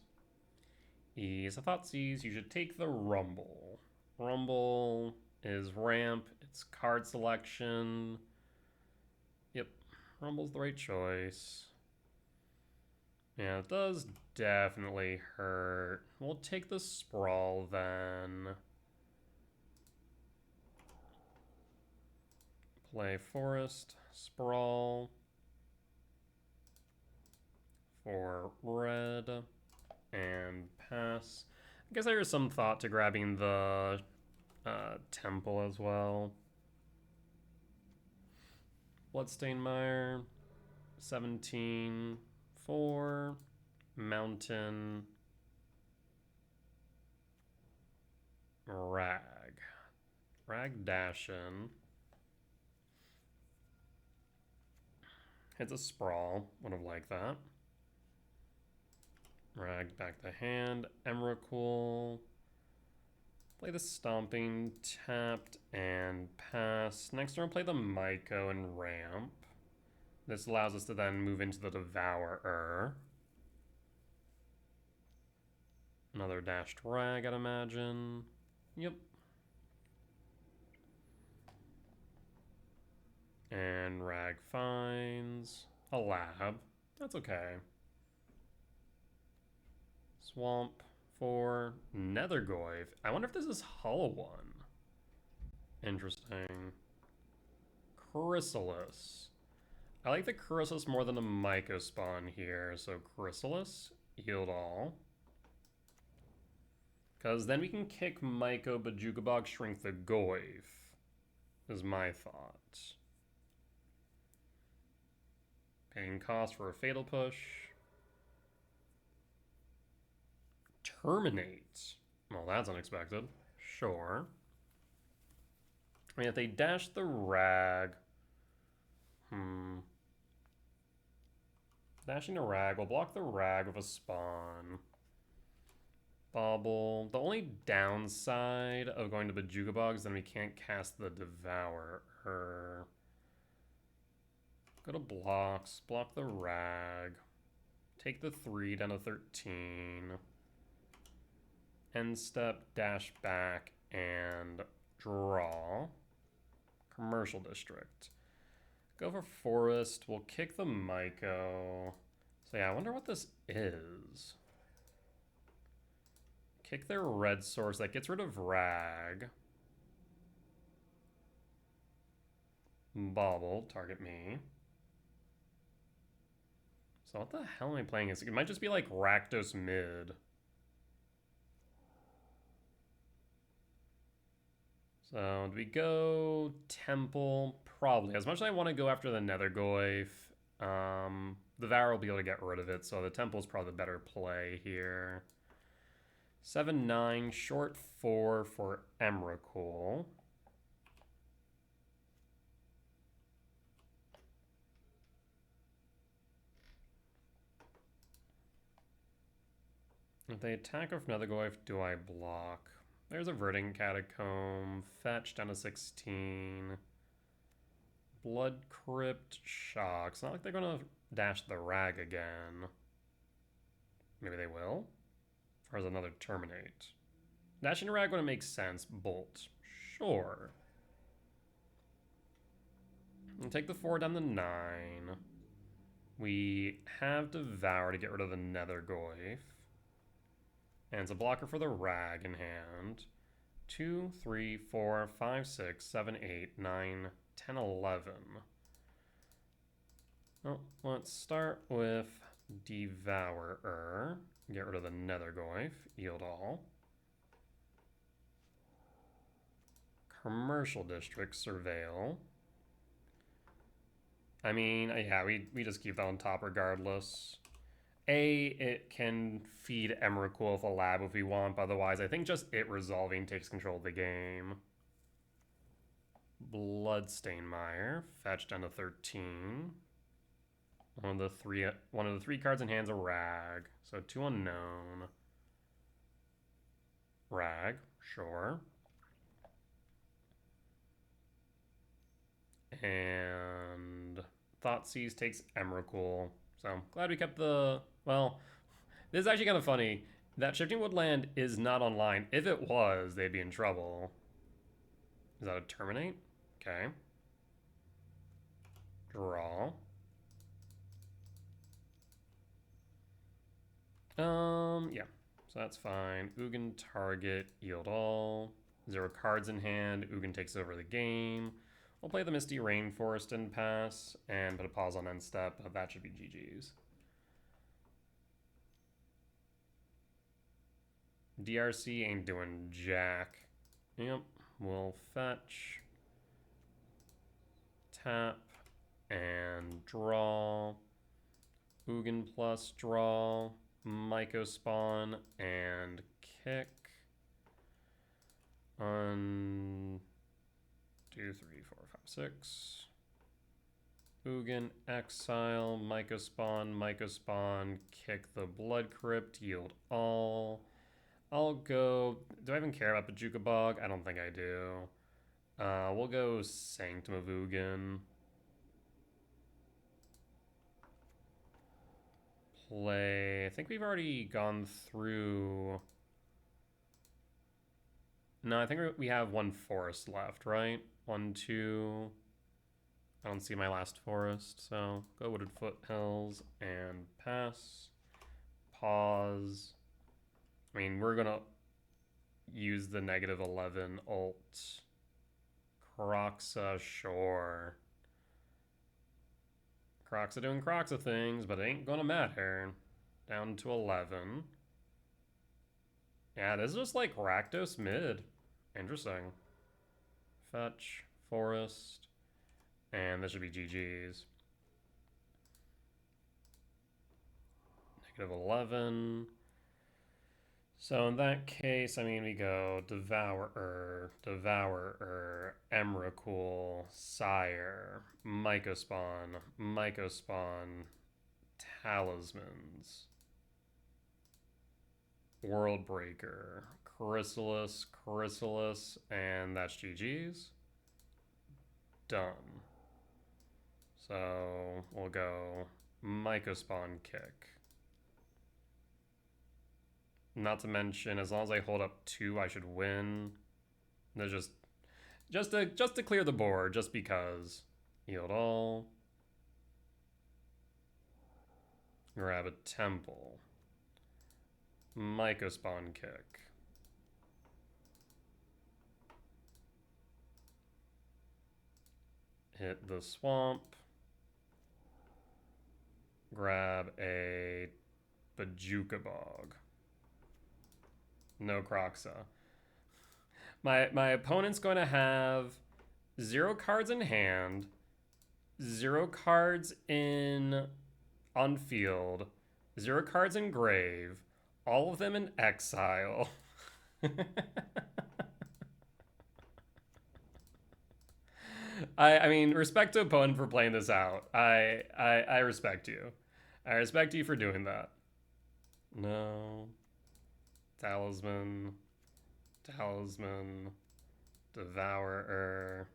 Speaker 1: Is a Thoughtseize. You should take the Rumble. Rumble is ramp. It's card selection. Yep. Rumble's the right choice. Yeah, it does definitely hurt. We'll take the Sprawl then. Play Forest. Sprawl. For red and pass. I guess there is some thought to grabbing the temple as well. Bloodstained Mire, 17, 4, Mountain, Rag. Rag Dashin. Hits a Sprawl, would have liked that. Rag back the hand, Emrakul. Play the Stomping, tapped, and pass. Next turn, play the Myco and ramp. This allows us to then move into the Devourer. Another dashed Rag, I'd imagine. Yep. And Rag finds a Lab. That's okay. Swamp for Nethergoyf. I wonder if this is Hull one. Interesting. Chrysalis. I like the Chrysalis more than the Myco spawn here, so Chrysalis, yield all. Because then we can kick Myco, Bajukabog, shrink the Goyf, is my thought. Paying cost for a Fatal Push. Terminate. Well, that's unexpected. Sure. I mean, if they dash the Rag... Dashing the Rag. We'll block the Rag with a spawn. Bauble. The only downside of going to Bajukabog is then we can't cast the Devourer. Go to blocks. Block the Rag. Take the 3 down to 13. End step, dash back, and draw. Commercial District. Go for Forest. We'll kick the Myco. So yeah, I wonder what this is. Kick their red source. That gets rid of Rag. Bauble, target me. So what the hell am I playing? It might just be like Rakdos mid. So do we go Temple? Probably. As much as I want to go after the Nethergoyf, the Vower will be able to get rid of it, so the Temple's probably the better play here. 7-9, short 4 for Emrakul. If they attack with Nethergoyf, do I block? There's a Verdant Catacomb. Fetch down to 16. Blood Crypt, Shock. It's not like they're going to dash the Rag again. Maybe they will? Or is another Terminate? Dashing Rag wouldn't make sense. Bolt. Sure. And take the 4 down to 9. We have Devour to get rid of the Nethergoyf. And it's a blocker for the Rag in hand. 2, 3, 4, 5, 6, 7, 8, 9, 10, 11. Well, let's start with Devourer. Get rid of the Nethergoyf. Yield all. Commercial District, Surveil. I mean, yeah, we just keep that on top regardless. It can feed Emrakul with a lab if we want, but otherwise I think just it resolving takes control of the game. Bloodstainmire, fetch down to 13. One of the three cards in hand's a Rag. So 2 unknown. Rag, sure. And Thoughtseize takes Emrakul. So glad we kept the... Well, this is actually kind of funny. That Shifting Woodland is not online. If it was, they'd be in trouble. Is that a Terminate? Okay. Draw. Yeah. So that's fine. Ugin target, yield all. 0 cards in hand. Ugin takes over the game. We'll play the Misty Rainforest and pass, and put a pause on end step. That should be GG's. DRC ain't doing jack. Yep, we'll fetch, tap, and draw. Ugin plus draw, Myco spawn, and kick. 1, 2, 3, 4, 5, 6. Ugin, exile, Myco spawn, kick the Blood Crypt, yield all. I'll go... Do I even care about Bajuka Bog? I don't think I do. We'll go Sanctum of Ugin. Play... I think we've already gone through... No, I think we have 1 forest left, right? 1, 2... I don't see my last forest, so go Wooded Foothills and pass. Pause. I mean, we're gonna use the -11 ult. Croxa, sure. Croxa doing Croxa things, but it ain't gonna matter. Down to 11. Yeah, this is just like Rakdos mid. Interesting. Fetch, forest, and this should be GG's. -11. So in that case, I mean, we go Devourer, Emrakul, Sire, Myco spawn, Talismans, Worldbreaker, Chrysalis, and that's GG's. Done. So we'll go Myco spawn, kick. Not to mention, as long as I hold up 2, I should win. There's just to clear the board, just because. Yield all. Grab a temple. Myco spawn, kick. Hit the swamp. Grab a Bajuka Bog. No Croxa. My opponent's going to have 0 cards in hand, 0 cards on field, 0 cards in grave, all of them in exile. I mean, respect to opponent for playing this out. I respect you. I respect you for doing that. No. Talisman. Talisman. Devourer.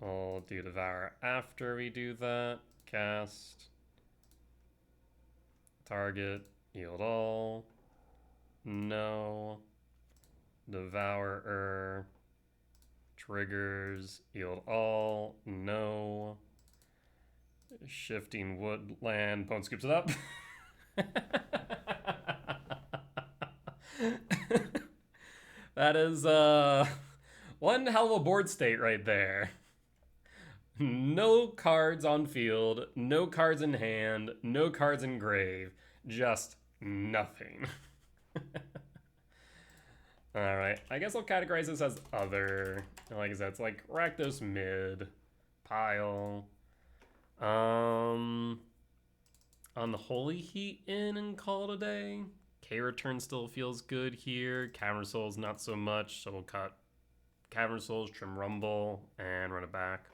Speaker 1: We'll do Devour after we do that. Cast. Target. Yield all. No. Devourer. Triggers. Yield all. No. Shifting Woodland. Opponent scoops it up. That is one hell of a board state right there. No cards on field, no cards in hand, no cards in grave, just nothing. Alright, I guess I'll categorize this as other. Like I said, it's like Rakdos mid, pile. On the Holy Heat in and call it a day. K-Return still feels good here. Cavern Souls not so much, so we'll cut Cavern Souls, trim Rumble, and run it back.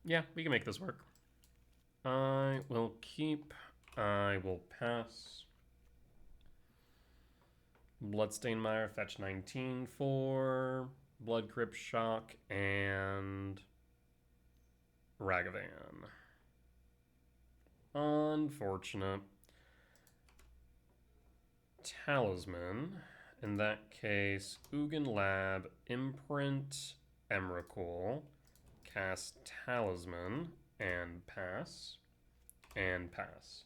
Speaker 1: Yeah, we can make this work. I will keep. I will pass. Bloodstained Mire, fetch 19 for Blood Crypt Shock, and Ragavan. Unfortunate. Talisman. In that case, Ugin Lab, Imprint, Emrakul. Cast Talisman, and pass. And pass.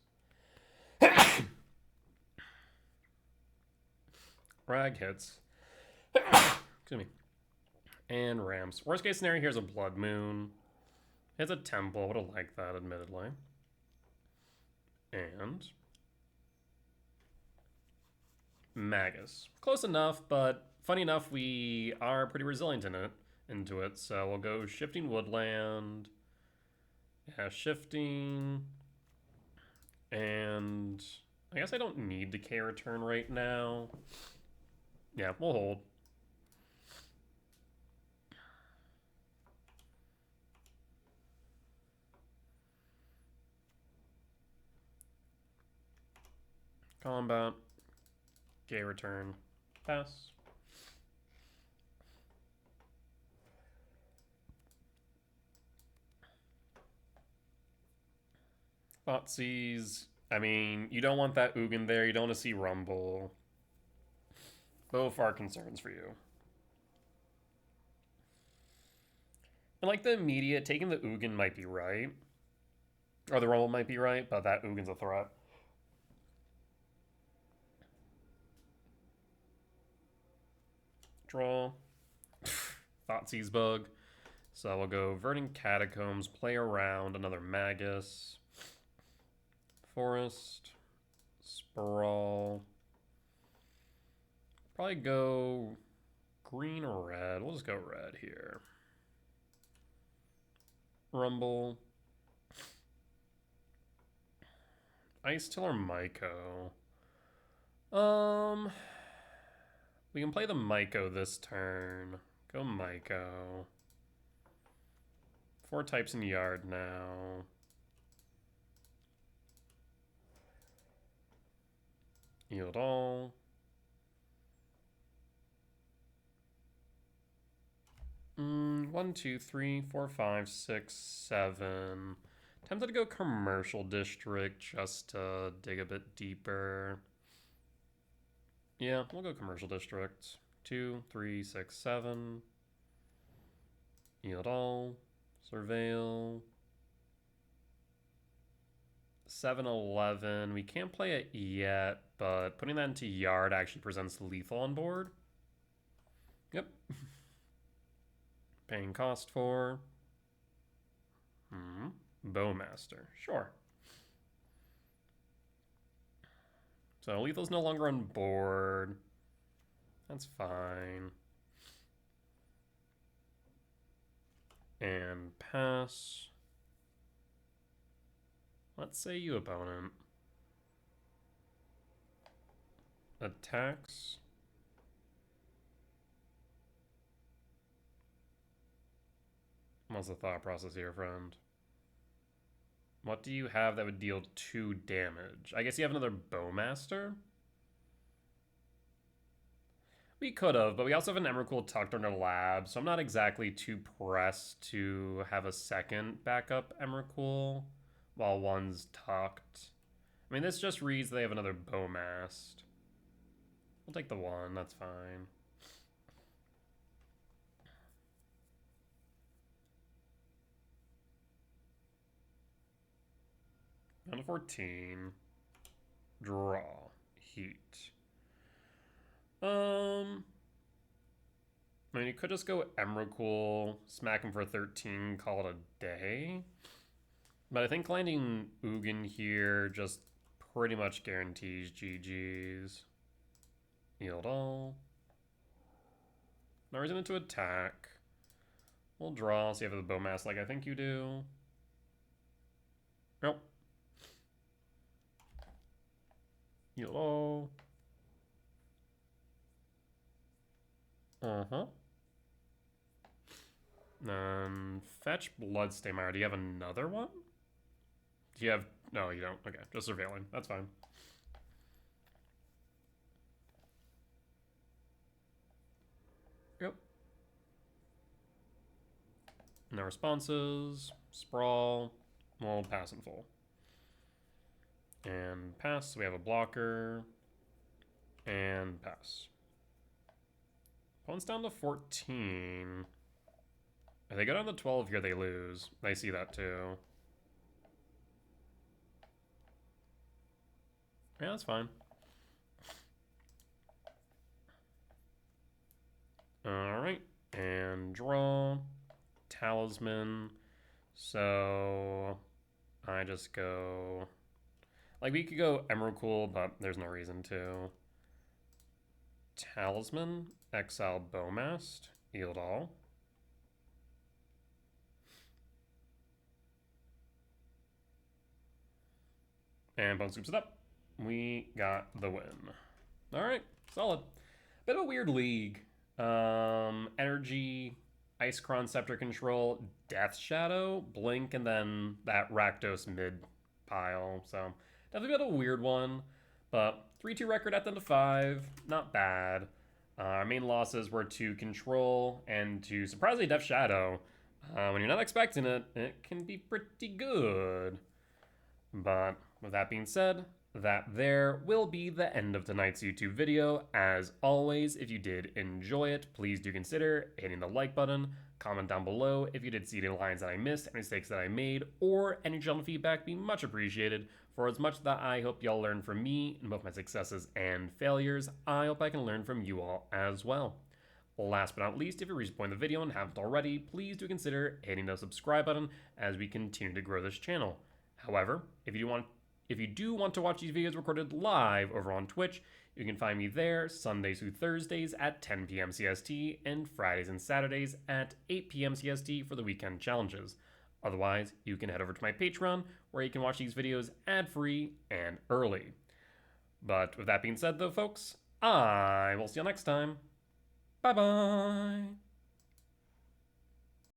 Speaker 1: Rag hits. Excuse me. And ramps. Worst case scenario, here's a Blood Moon. It's a temple. Would have liked that, admittedly. And Magus. Close enough, but funny enough, we are pretty resilient into it. So we'll go Shifting Woodland. Yeah, Shifting. And I guess I don't need the K-Return right now. Yeah, we'll hold. Combat. K-Return. Pass. Thoughtseize. I mean, you don't want that Ugin there. You don't want to see Rumble. Both are concerns for you. And like the immediate, taking the Ugin might be right. Or the Rumble might be right, but that Ugin's a threat. Draw. Thoughtseize bug. So we'll go Verdant Catacombs, play around, another Magus. Forest. Sprawl. Probably go green or red. We'll just go red here. Rumble. Ice Till or Myco. We can play the Myco this turn. Go Myco. 4 types in yard now. Yield all. One, two, three, 4, 5, 6, 7. Tempted to go Commercial District just to dig a bit deeper. Yeah, we'll go Commercial District. 2, 3, 6, 7. Yield all. Surveil. 7/11. We can't play it yet, but putting that into yard actually presents lethal on board. Yep. Paying cost for... Bowmaster. Sure. So lethal's no longer on board. That's fine. And pass. Let's say you, opponent. Attacks. What's the thought process here, friend? What do you have that would deal 2 damage? I guess you have another Bowmaster? We could have, but we also have an Emrakul tucked under lab, so I'm not exactly too pressed to have a second backup Emrakul while one's tucked. I mean, this just reads they have another Bowmast. We'll take the 1, that's fine. Down to 14. Draw. Heat. I mean, you could just go Emrakul, smack him for 13, call it a day. But I think landing Ugin here just pretty much guarantees GG's. Yield all. No reason to attack. We'll draw, so you have the Bowmaster like I think you do. Nope. Yield all. Fetch Bloodstainmire. Do you have another one? Do you have... No, you don't. Okay, just surveilling. That's fine. Yep. No responses. Sprawl. We'll pass in full. And pass. So we have a blocker. And pass. Opponent's down to 14. If they go down to 12 here, they lose. I see that too. Yeah, that's fine. Alright. And draw. Talisman. So I just go... Like, we could go Emrakul, but there's no reason to. Talisman. Exile Bowmast. Yield all. And Bone scoops it up. We got the win. Alright, solid. Bit of a weird league. Energy, Icecrown Scepter Control, Death Shadow, Blink, and then that Rakdos mid pile. So definitely a bit of a weird one. But 3-2 record at the end of 5. Not bad. Our main losses were to Control and to, surprisingly, Death Shadow. When you're not expecting it, it can be pretty good. But with that being said, that there will be the end of tonight's YouTube video. As always, if you did enjoy it, please do consider hitting the like button. Comment down below if you did see any lines that I missed, any mistakes that I made, or any general feedback be much appreciated. For as much that I hope y'all learn from me in both my successes and failures, I hope I can learn from you all as well. Last but not least, if you reached the point in the video and haven't already, please do consider hitting the subscribe button as we continue to grow this channel. However, if you do want to watch these videos recorded live over on Twitch, you can find me there Sundays through Thursdays at 10 p.m. CST and Fridays and Saturdays at 8 p.m. CST for the weekend challenges. Otherwise, you can head over to my Patreon where you can watch these videos ad-free and early. But with that being said though, folks, I will see you next time. Bye-bye!